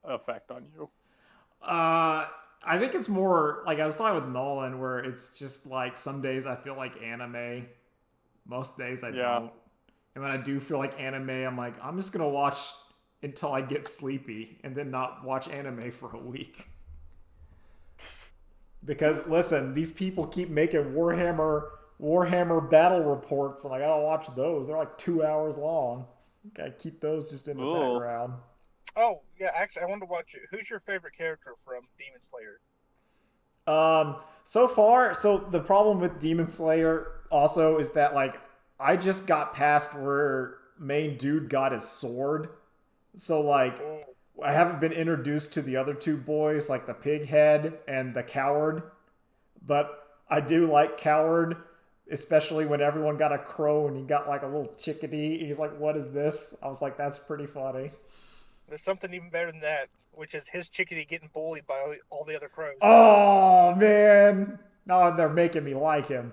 effect on you. I think it's more like I was talking with Nolan, where it's just like some days I feel like anime, most days I don't. And when I do feel like anime, I'm like, I'm just gonna watch until I get sleepy and then not watch anime for a week. Because listen, these people keep making Warhammer battle reports, and I gotta watch those. They're like 2 hours long. Gotta keep those just in the background. Oh yeah, actually, I wanted to watch it. Who's your favorite character from Demon Slayer? So far, the problem with Demon Slayer also is that like I just got past where main dude got his sword, so like I haven't been introduced to the other 2 boys, like the pighead and the coward, but I do like coward. Especially when everyone got a crow and he got like a little chickadee. And he's like, what is this? I was like, that's pretty funny. There's something even better than that, which is his chickadee getting bullied by all the other crows. Oh, man. Now they're making me like him.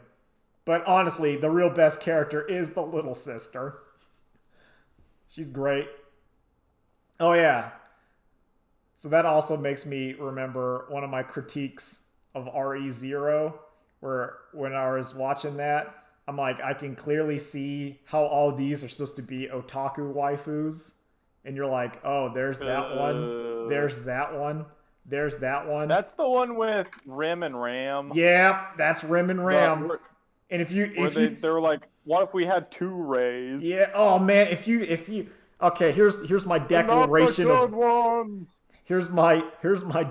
But honestly, the real best character is the little sister. She's great. Oh, yeah. So that also makes me remember one of my critiques of RE0, where when I was watching that, I'm like, I can clearly see how all these are supposed to be otaku waifus. And you're like, oh, there's that one. There's that one. There's that one. That's the one with Rim and Ram. Yeah, that's Rim and Ram. And if you they're like, what if we had 2 Rays? Yeah. Oh man, if you okay, here's my declaration of ones. Here's my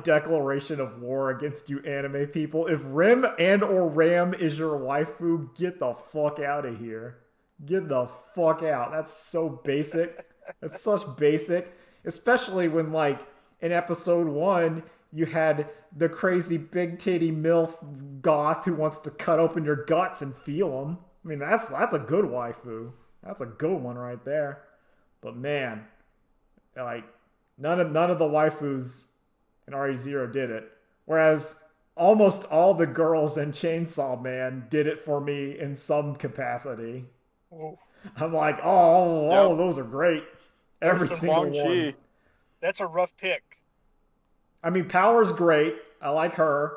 declaration of war against you anime people. If Rim and or Ram is your waifu, get the fuck out of here. Get the fuck out. That's so basic. That's such basic. Especially when, like, in episode 1, you had the crazy big titty MILF goth who wants to cut open your guts and feel them. I mean, that's a good waifu. That's a good one right there. But man, like, none of the waifus in RE0 did it. Whereas almost all the girls in Chainsaw Man did it for me in some capacity. Ooh. I'm like, all of those are great. Every single one. That's a rough pick. I mean, Power's great. I like her.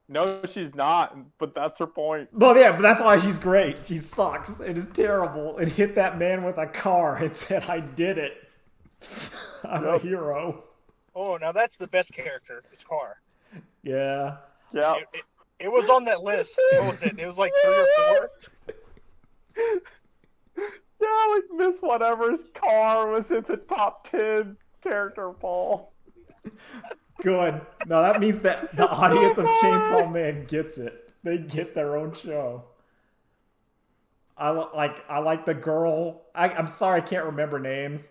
No, she's not, but that's her point. Well, yeah, but that's why she's great. She sucks. It is terrible. It hit that man with a car and said, I did it. I'm a hero. Oh, now that's the best character, is Car. Yeah. Yeah. It was on that list. What was it? It was like 3 or 4. Yeah, like Miss Whatever's Car was in the top 10 character poll. Good. No, that means that the audience of Chainsaw Man gets it. They get their own show. I like the girl. I'm sorry, I can't remember names.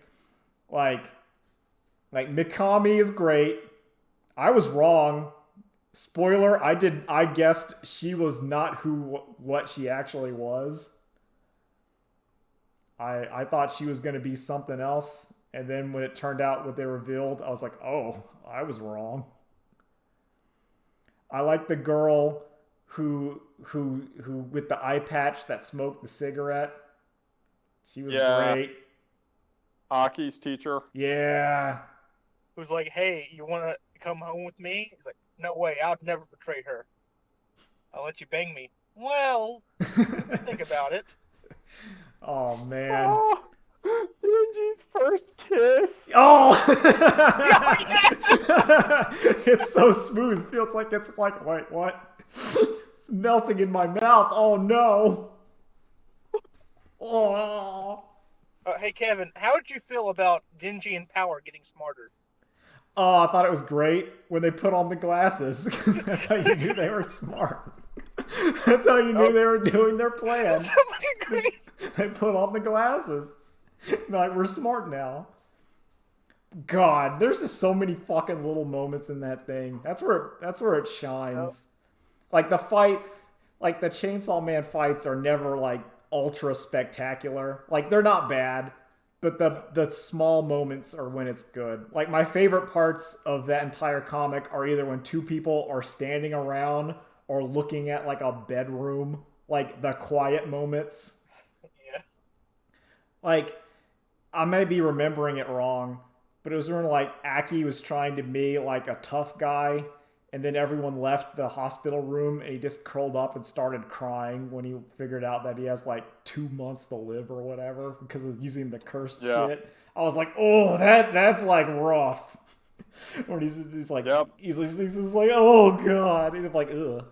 Like Mikami is great. I was wrong. Spoiler, I guessed she was not what she actually was. I thought she was going to be something else, and then when it turned out what they revealed, I was like, "Oh, I was wrong." I like the girl who with the eye patch that smoked the cigarette. She was great. Aki's teacher. Yeah. Who's like, "Hey, you want to come home with me?" He's like, "No way, I would never betray her. I'll let you bang me." Well, think about it. Oh man. Oh, Genji's first kiss. Oh. It's so smooth. It feels like it's like, wait, what? It's melting in my mouth. Oh no. Oh. Hey Kevin, how did you feel about Genji and Power getting smarter? Oh, I thought it was great when they put on the glasses, because that's how you knew they were smart. That's how you knew they were doing their plan. That's so fucking great. They put on the glasses. They're like, we're smart now. God, there's just so many fucking little moments in that thing. That's where it shines. Like the fight, like the Chainsaw Man fights are never like ultra spectacular. Like they're not bad, but the small moments are when it's good. Like my favorite parts of that entire comic are either when 2 people are standing around or looking at like a bedroom, like the quiet moments. Yeah. Like I may be remembering it wrong, but it was when like Aki was trying to be like a tough guy, and then everyone left the hospital room and he just curled up and started crying when he figured out that he has like 2 months to live or whatever because of using the cursed shit. I was like, oh, that's like rough. When he's like, he's just like, oh god, and I'm like, ugh.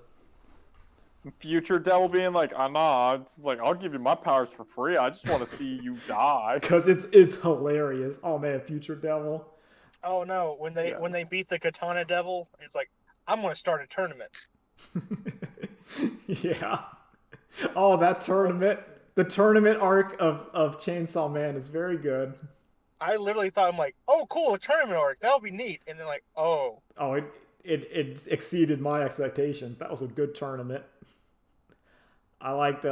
Future Devil being like, nah, it's like, I'll give you my powers for free. I just want to see you die. Because it's hilarious. Oh man, Future Devil. Oh no, when they beat the Katana Devil, it's like, I'm gonna start a tournament. Yeah. Oh, that tournament. The tournament arc of Chainsaw Man is very good. I literally thought, I'm like, oh cool, a tournament arc, that'll be neat. And then like, oh. Oh, it exceeded my expectations. That was a good tournament. I liked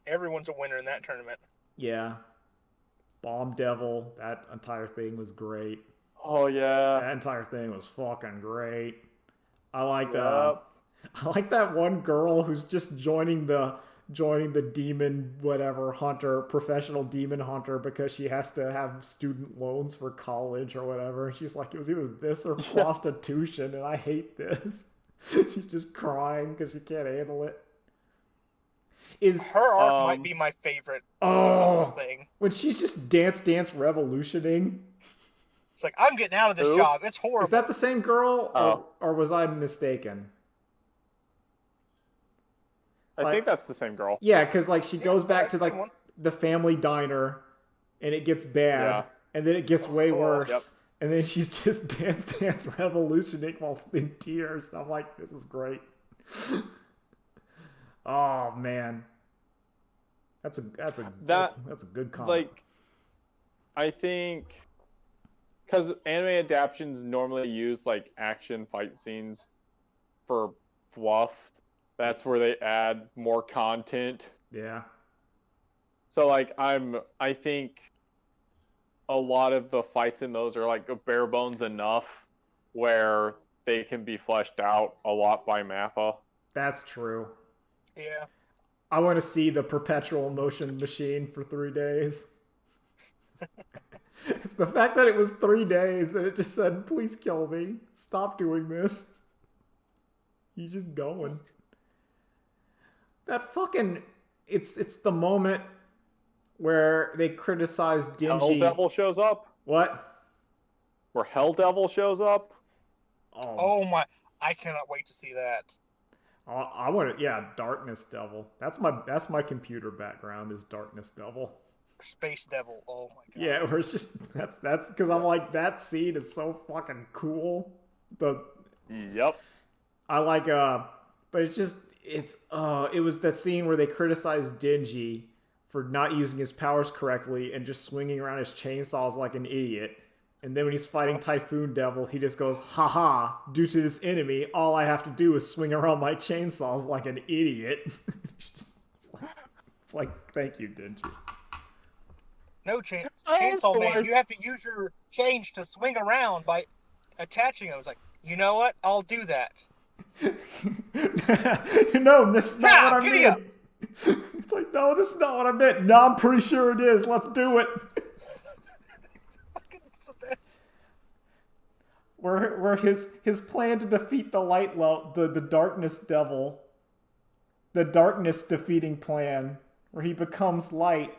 everyone's a winner in that tournament. Yeah. Bomb Devil, that entire thing was great. Oh yeah. That entire thing was fucking great. I liked I like that one girl who's just joining the demon whatever hunter, professional demon hunter, because she has to have student loans for college or whatever. She's like, it was either this or prostitution, and I hate this. She's just crying because she can't handle it. Her arc might be my favorite of the whole thing. When she's just dance revolutioning. It's like, I'm getting out of this job. It's horrible. Is that the same girl, or was I mistaken? I think that's the same girl. Yeah, because like she goes back to like the family diner, and it gets bad, and then it gets way worse, and then she's just dance revolutioning while in tears. And I'm like, this is great. Oh man, that's a good comment. Like, I think because anime adaptations normally use like action fight scenes for fluff. That's where they add more content. Yeah. So like I think a lot of the fights in those are like bare bones enough where they can be fleshed out a lot by Mappa. That's true. Yeah. I want to see the perpetual motion machine for 3 days. It's the fact that it was 3 days and it just said, please kill me. Stop doing this. He's just going. That fucking... It's the moment where they criticize Denji. Hell Devil shows up. What? Where Hell Devil shows up. Oh my... I cannot wait to see that. I want to... Darkness Devil. That's my computer background is Darkness Devil. Space Devil. Oh my god. Yeah, where it's just... That's because I'm like, that scene is so fucking cool. Yep. I like... But it's just... it was that scene where they criticized Denji for not using his powers correctly and just swinging around his chainsaws like an idiot. And then when he's fighting Typhoon Devil, he just goes, haha, due to this enemy, all I have to do is swing around my chainsaws like an idiot. it's like, thank you, Denji. No, Chainsaw Man, you have to use your change to swing around by attaching it. I was like, you know what? I'll do that. No, this is not what I meant. It's like, no, this is not what I meant. No, I'm pretty sure it is. Let's do it. It's the best. Where his plan to defeat the darkness devil, the darkness defeating plan, where he becomes light.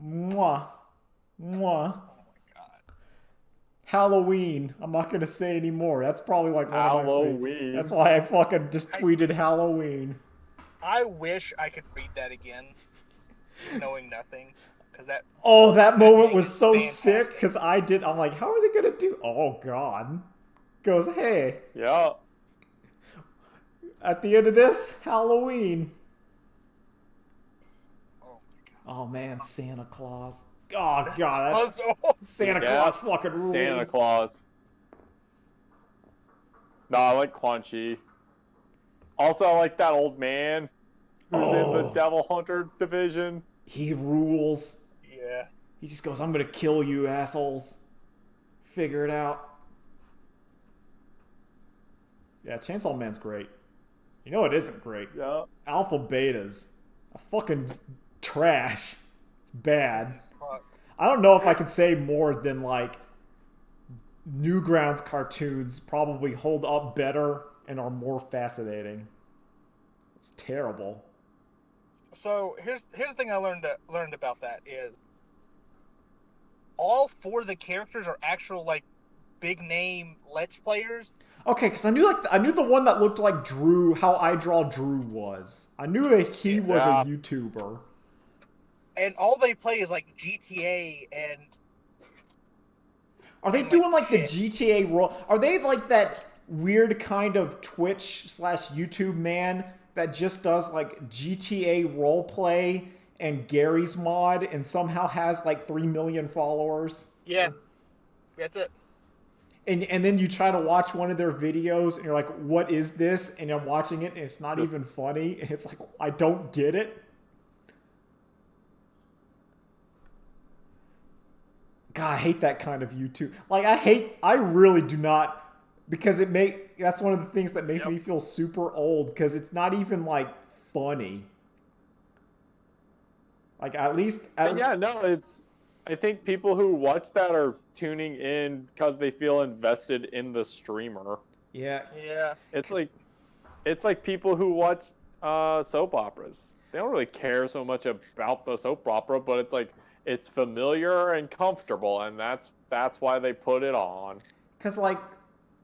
Mwah. Mwah. Halloween. I'm not gonna say anymore. That's probably like Halloween. That's why I fucking just tweeted Halloween. I wish I could read that again, knowing nothing, because that. Oh, that moment was so sick. Because I'm like, how are they gonna do? Oh god. Goes, hey. Yeah. At the end of this, Halloween. Oh my god. Oh man, Santa Claus. Oh god, Santa Claus fucking rules. Santa Claus. No, I like Quan Chi. Also, I like that old man who's in the Devil Hunter division. He rules. Yeah. He just goes, I'm gonna kill you, assholes. Figure it out. Yeah, Chainsaw Man's great. You know it isn't great? Yeah. Alpha Beta's a fucking trash. It's bad. I don't know if I can say more than like Newgrounds cartoons probably hold up better and are more fascinating. It's terrible. So here's the thing I learned about that is all 4 of the characters are actual like big name Let's Players. Okay, because I knew the one that looked like Drew, how I Draw Drew was. I knew that he was a YouTuber. And all they play is like GTA and. Are they doing like the GTA role? Are they like that weird kind of Twitch/YouTube man that just does like GTA roleplay and Gary's mod and somehow has like 3 million followers? Yeah, that's it. And then you try to watch one of their videos and you're like, what is this? And I'm watching it and it's not even funny. And it's like, I don't get it. God, I hate that kind of YouTube. Like, I really do not, because it that's one of the things that makes me feel super old, because it's not even like funny. Like I think people who watch that are tuning in because they feel invested in the streamer. Yeah. It's like people who watch soap operas. They don't really care so much about the soap opera, but it's like it's familiar and comfortable, and that's why they put it on. Because like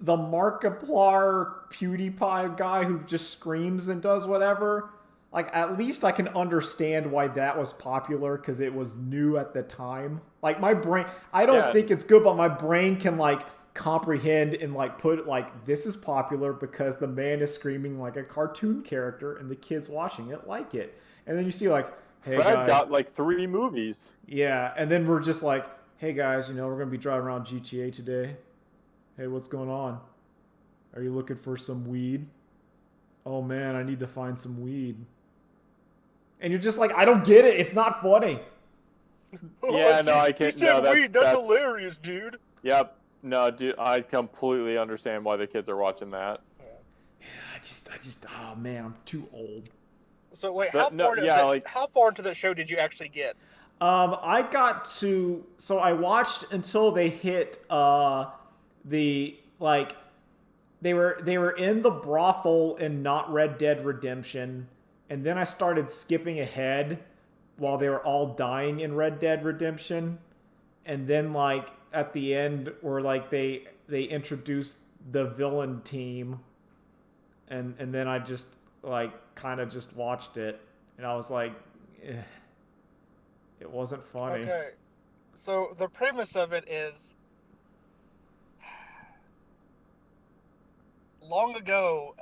the Markiplier PewDiePie guy who just screams and does whatever, like at least I can understand why that was popular, because it was new at the time. Like my brain, I don't think it's good, but my brain can like comprehend and like put like, this is popular because the man is screaming like a cartoon character and the kids watching it like it. And then you see like, hey Fred guys, got like 3 movies. Yeah, and then we're just like, hey guys, we're gonna be driving around GTA today. Hey, what's going on? Are you looking for some weed? Oh man, I need to find some weed. And you're just like, I don't get it. It's not funny. Yeah, no, I can't. He said weed. That's hilarious, dude. Yep. No, dude, I completely understand why the kids are watching that. Yeah, I just, oh man, I'm too old. So wait, how far into the show did you actually get? I watched until they hit they were in the brothel in not Red Dead Redemption, and then I started skipping ahead while they were all dying in Red Dead Redemption, and then like at the end where like they introduced the villain team, and then I just like kind of just watched it, and I was like, it wasn't funny. Okay, so the premise of it is, long ago,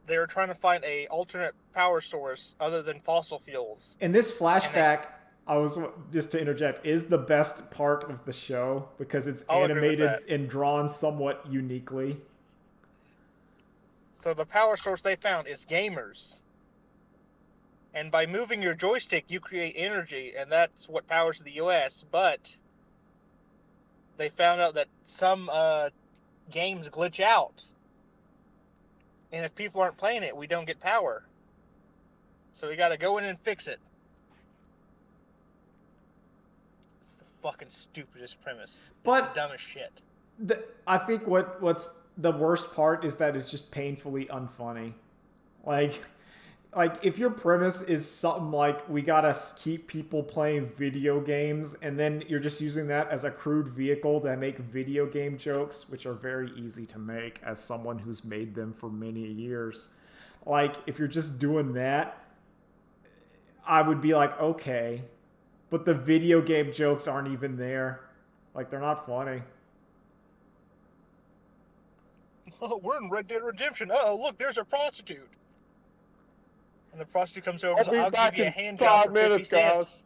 they were trying to find a alternate power source other than fossil fuels. And this flashback, just to interject, is the best part of the show because it's animated and drawn somewhat uniquely. So the power source they found is gamers. And by moving your joystick, you create energy, and that's what powers the US. But they found out that some games glitch out. And if people aren't playing it, we don't get power. So we gotta go in and fix it. It's the fucking stupidest premise. But it's the dumbest shit. I think what's the worst part is that it's just painfully unfunny. Like if your premise is something like we gotta keep people playing video games, and then you're just using that as a crude vehicle to make video game jokes, which are very easy to make as someone who's made them for many years. Like if you're just doing that, I would be like, okay, but the video game jokes aren't even there. Like they're not funny. Oh, we're in Red Dead Redemption. Oh, look, there's a prostitute. And the prostitute comes over and says, I'll give you a hand job for 50 cents.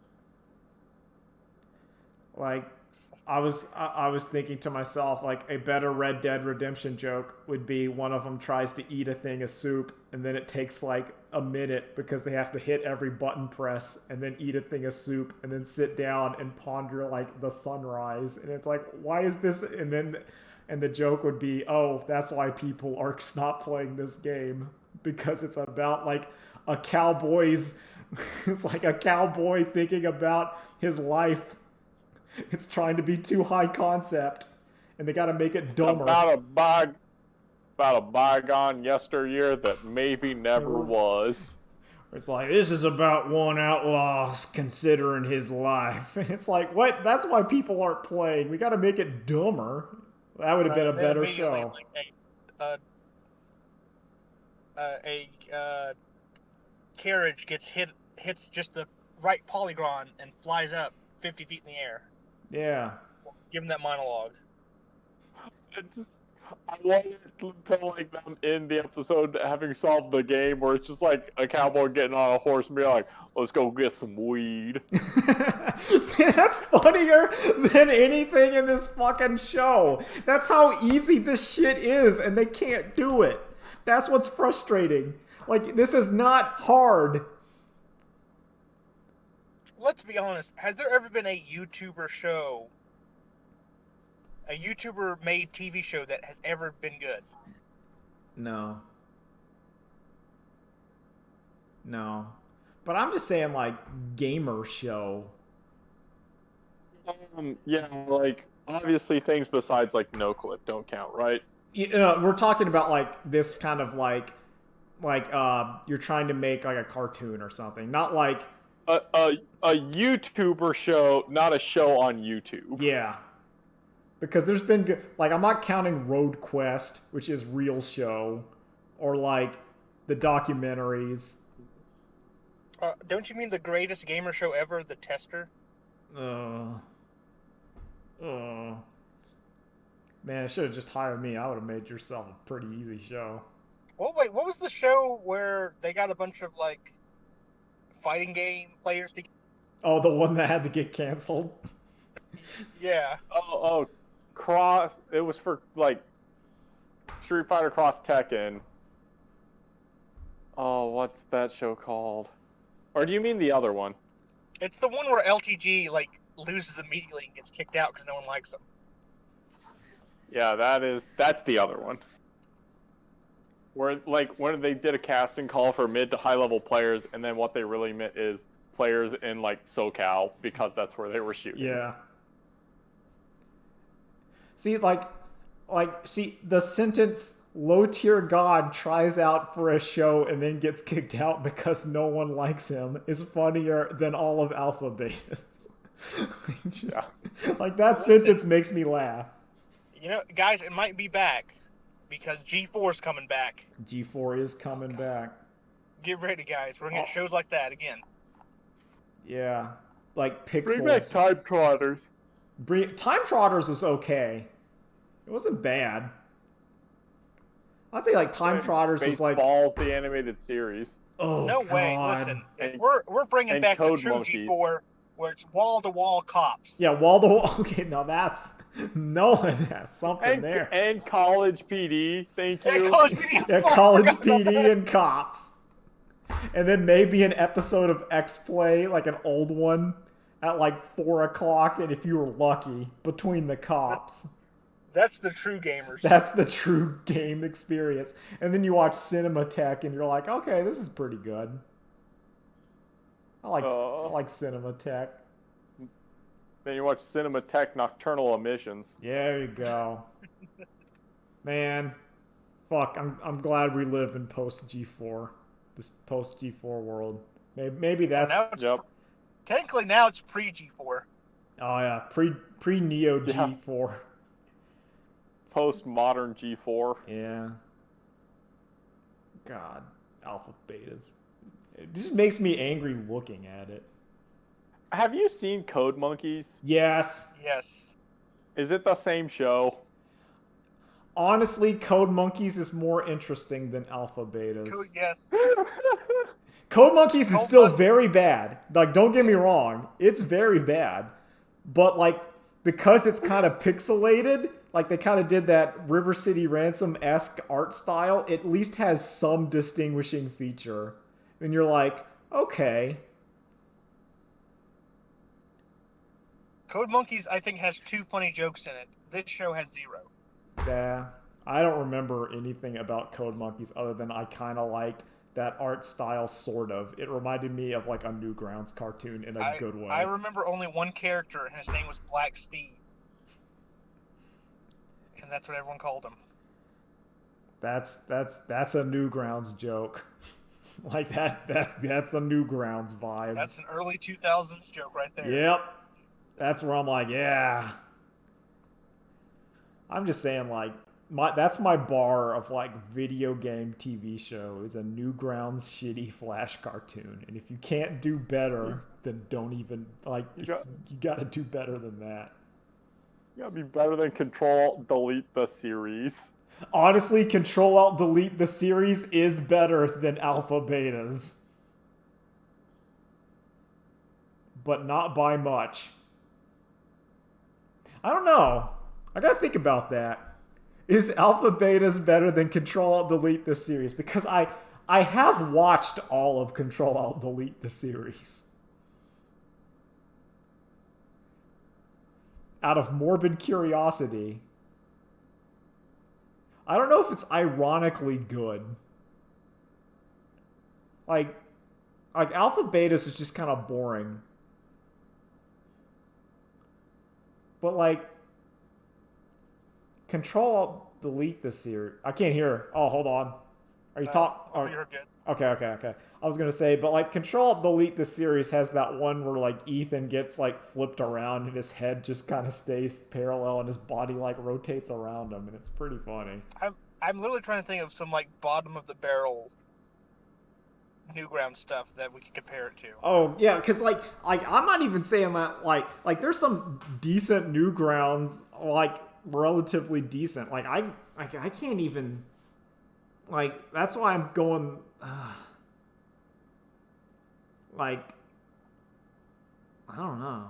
Like, I was thinking to myself, like, a better Red Dead Redemption joke would be one of them tries to eat a thing of soup, and then it takes, like, a minute because they have to hit every button press and then eat a thing of soup and then sit down and ponder, like, the sunrise. And it's like, why is this? And the joke would be, oh, that's why people are not playing this game, because it's about, like, a cowboy's it's like a cowboy thinking about his life. It's trying to be too high concept, and they got to make it dumber. About a bygone yesteryear that maybe never was. It's like, this is about one outlaw considering his life. It's like, what? That's why people aren't playing. We got to make it dumber. That would have been a better show. Like a carriage hits just the right polygon and flies up 50 feet in the air. Yeah. Give him that monologue. I wanted to like them in the episode having solved the game where it's just like a cowboy getting on a horse and be like, let's go get some weed. See, that's funnier than anything in this fucking show. That's how easy this shit is, and they can't do it. That's what's frustrating. Like, this is not hard. Let's be honest. Has there ever been a YouTuber show, a YouTuber-made TV show that has ever been good? No. No. But I'm just saying, like, gamer show. Yeah, like obviously things besides like no clip don't count, right? You know, we're talking about like this kind of like you're trying to make like a cartoon or something, not like A YouTuber show, not a show on YouTube. yeah. Because there's been like I'm not counting Road Quest, which is real show, or like the documentaries. Don't you mean the greatest gamer show ever, The Tester? Uh, uh, man, should have just hired me. I would have made yourself a pretty easy show. Well, wait, what was the show where they got a bunch of like fighting game players to? Oh, the one that had to get canceled. Yeah. Oh, Cross. It was for like Street Fighter Cross Tekken. Oh, what's that show called? Or do you mean the other one? It's the one where LTG like loses immediately and gets kicked out because no one likes him. Yeah, that's the other one. Where they did a casting call for mid to high level players, and then what they really meant is players in like SoCal because that's where they were shooting. Yeah. See, see the sentence "low tier god tries out for a show and then gets kicked out because no one likes him" is funnier than all of Alpha Betas. Like that sentence makes me laugh. You know, guys, it might be back because G4 is coming back. G4 is coming back. Get ready, guys. We're gonna get shows like that again. Yeah, like Pixels. Bring back Time Trotters. Time Trotters was okay. It wasn't bad. I'd say like Time Trotters was like Balls, the animated series. Oh no God. way! Listen, we're bringing back the true G4, where it's wall to wall cops. Yeah, wall to wall. Okay, now that's Nolan has something there. And College PD. Thank you. Yeah, College PD. Yeah, College PD and cops. And then maybe an episode of X-Play, like an old one, at like 4 o'clock, and if you were lucky, between the cops. That's the true gamers. That's the true game experience. And then you watch Cinematech, and you're like, okay, this is pretty good. I like Cinematech. Then you watch Cinematech Nocturnal Emissions. Yeah, there you go. Man, fuck, I'm glad we live in post G4. This post G4 world. Maybe that's technically now it's pre G4. Oh yeah, pre Neo G4. Post modern G4. Yeah. God, alpha betas. It just makes me angry looking at it. Have you seen Code Monkeys? Yes. Yes. Is it the same show? Honestly, Code Monkeys is more interesting than Alpha Betas. Yes. Code Monkeys is still very bad. Like, don't get me wrong. It's very bad. But, like, because it's kind of pixelated, like they kind of did that River City Ransom-esque art style, it at least has some distinguishing feature. And you're like, okay. Code Monkeys, I think, has 2 funny jokes in it. This show has 0. Yeah, I don't remember anything about Code Monkeys other than I kind of liked that art style, sort of. It reminded me of like a Newgrounds cartoon in a good way. I remember only one character, and his name was Black Steve. And that's what everyone called him. That's a Newgrounds joke. Like that's a Newgrounds vibe. That's an early 2000s joke right there. Yep. That's where I'm like, yeah. I'm just saying, like, that's my bar of, like, video game TV show is a Newgrounds shitty Flash cartoon. And if you can't do better, then don't even, like, you gotta do better than that. You gotta be better than Control-Delete the series. Honestly, Control-Alt-Delete the series is better than Alpha Betas. But not by much. I don't know. I gotta think about that. Is Alpha Betas better than Control-Alt-Delete the series? Because I have watched all of Control-Alt-Delete the series. Out of morbid curiosity. I don't know if it's ironically good. Like Alpha Betas is just kind of boring. But like Control Delete this series. I can't hear. Oh, hold on. Are you talking? Oh, you're good. Okay. I was gonna say, but like Control Delete this series has that one where like Ethan gets like flipped around and his head just kind of stays parallel and his body like rotates around him, and it's pretty funny. I'm literally trying to think of some like bottom of the barrel Newgrounds stuff that we could compare it to. Oh yeah, because like I'm not even saying that like there's some decent Newgrounds, like relatively decent. Like I can't even, like, that's why I'm going like, I don't know.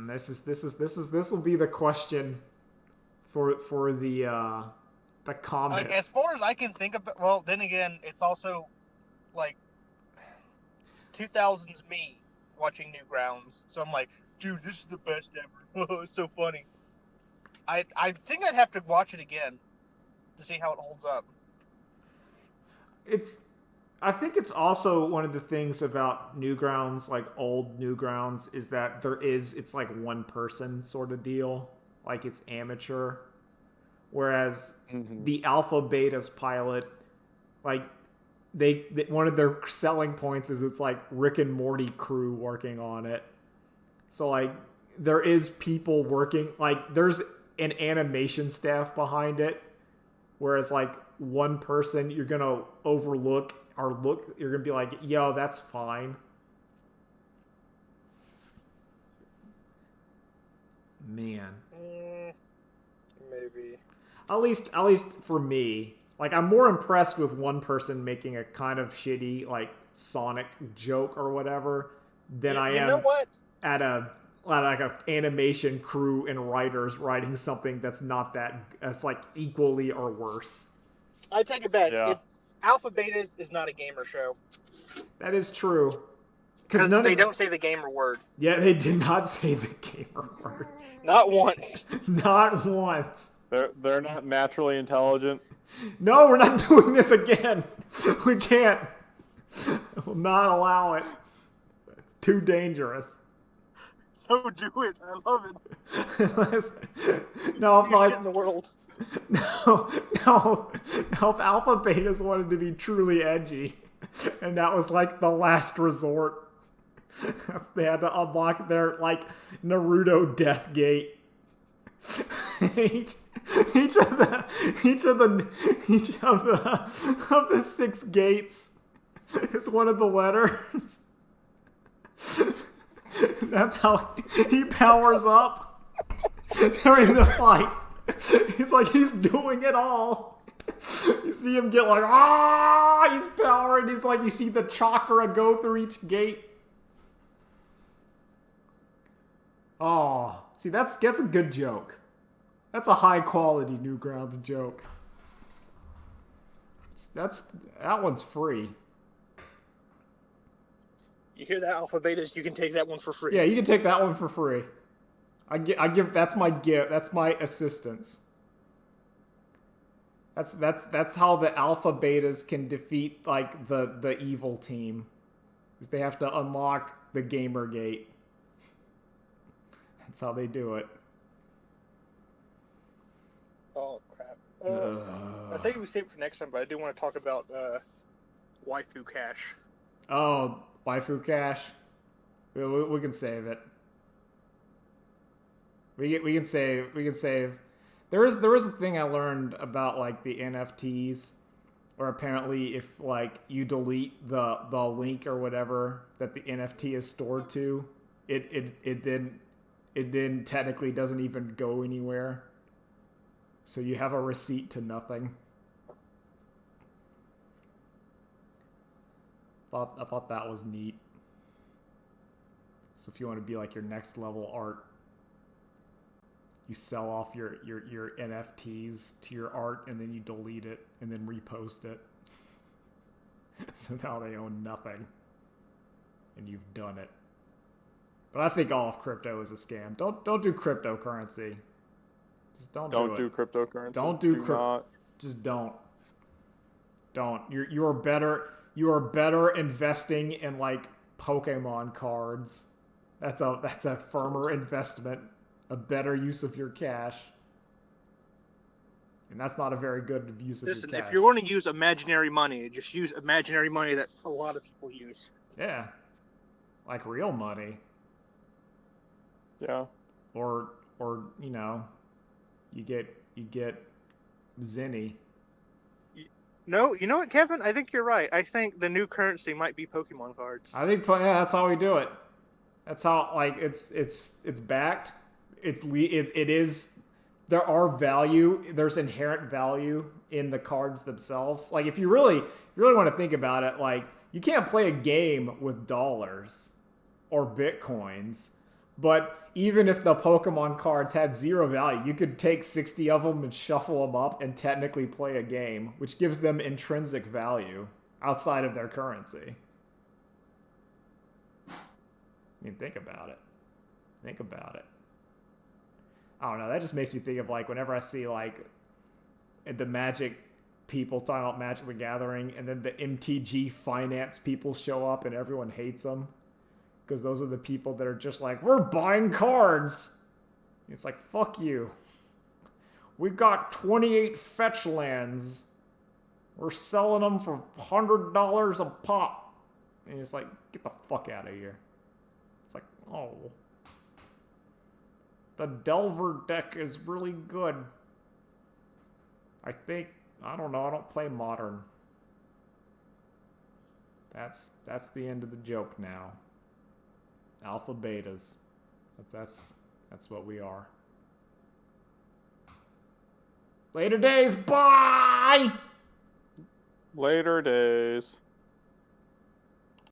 This will be the question for the comments. Like, as far as I can think of, well, then again, it's also like 2000s me watching Newgrounds, so I'm like, dude, this is the best ever. It's so funny. I think I'd have to watch it again to see how it holds up. I think it's also one of the things about Newgrounds, like old Newgrounds, is that it's like one person sort of deal. Like it's amateur. Whereas the Alpha Betas pilot, like they one of their selling points is it's like Rick and Morty crew working on it. So like there is people working, like there's an animation staff behind it. Whereas like one person you're gonna overlook or you're gonna be like, yo, that's fine. Man. Maybe. At least for me, like I'm more impressed with one person making a kind of shitty like Sonic joke or whatever than I am know what? at like an animation crew and writers writing something that's like equally or worse. I take it back. Yeah. Alpha Betas is not a gamer show. That is true. Because they don't say the gamer word. Yeah, they did not say the gamer word. Not once. Not once. They're not naturally intelligent. No, we're not doing this again. We can't. I will not allow it. It's too dangerous. No, do it. I love it. No, if shit in the world. No. If Alpha Betas wanted to be truly edgy, and that was like the last resort, they had to unlock their like Naruto Death Gate. Each of the 6 gates is one of the letters. That's how he powers up during the fight. He's like, he's doing it all. You see him get like, he's powering. He's like, you see the chakra go through each gate. Oh, see, that's a good joke. That's a high quality Newgrounds joke. That one's free. You hear that, Alpha Betas? You can take that one for free. Yeah, you can take that one for free. I give that's my gift. That's my assistance. That's how the Alpha Betas can defeat like the evil team. Is they have to unlock the Gamer Gate. That's how they do it. Oh crap! I think we save it for next time, but I do want to talk about Waifu Cash. Oh, Waifu Cash. We can save it. We can save. There is a thing I learned about like the NFTs, or apparently if like you delete the link or whatever that the NFT is stored to, it then technically doesn't even go anywhere. So you have a receipt to nothing. I thought that was neat. So if you want to be like your next level art, you sell off your NFTs to your art and then you delete it and then repost it. So now they own nothing. And you've done it. But I think all of crypto is a scam. Don't do cryptocurrency. Just don't do do cryptocurrency. Don't do crypto. Just don't. Don't. You are better. You are better investing in like Pokemon cards. That's a firmer investment, a better use of your cash. And that's not a very good use of your cash. Listen, if you're going to use imaginary money, just use imaginary money that a lot of people use. Yeah. Like real money. Yeah. Or you know, you get Zenny. No, you know what, Kevin? I think you're right. I think the new currency might be Pokemon cards. I think that's how we do it. That's how like it's backed. It is. There's inherent value in the cards themselves. Like if you really want to think about it, like you can't play a game with dollars or bitcoins. But even if the Pokemon cards had zero value, you could take 60 of them and shuffle them up and technically play a game, which gives them intrinsic value outside of their currency. I mean, think about it. I don't know. That just makes me think of like whenever I see like the Magic people talking about Magic the Gathering, and then the MTG finance people show up and everyone hates them. Because those are the people that are just like, we're buying cards. It's like, fuck you. We got 28 fetch lands. We're selling them for $100 a pop. And it's like, get the fuck out of here. It's like, oh. The Delver deck is really good. I don't know, I don't play Modern. That's the end of the joke now. Alpha betas. That's what we are. Later days. Bye. Later days.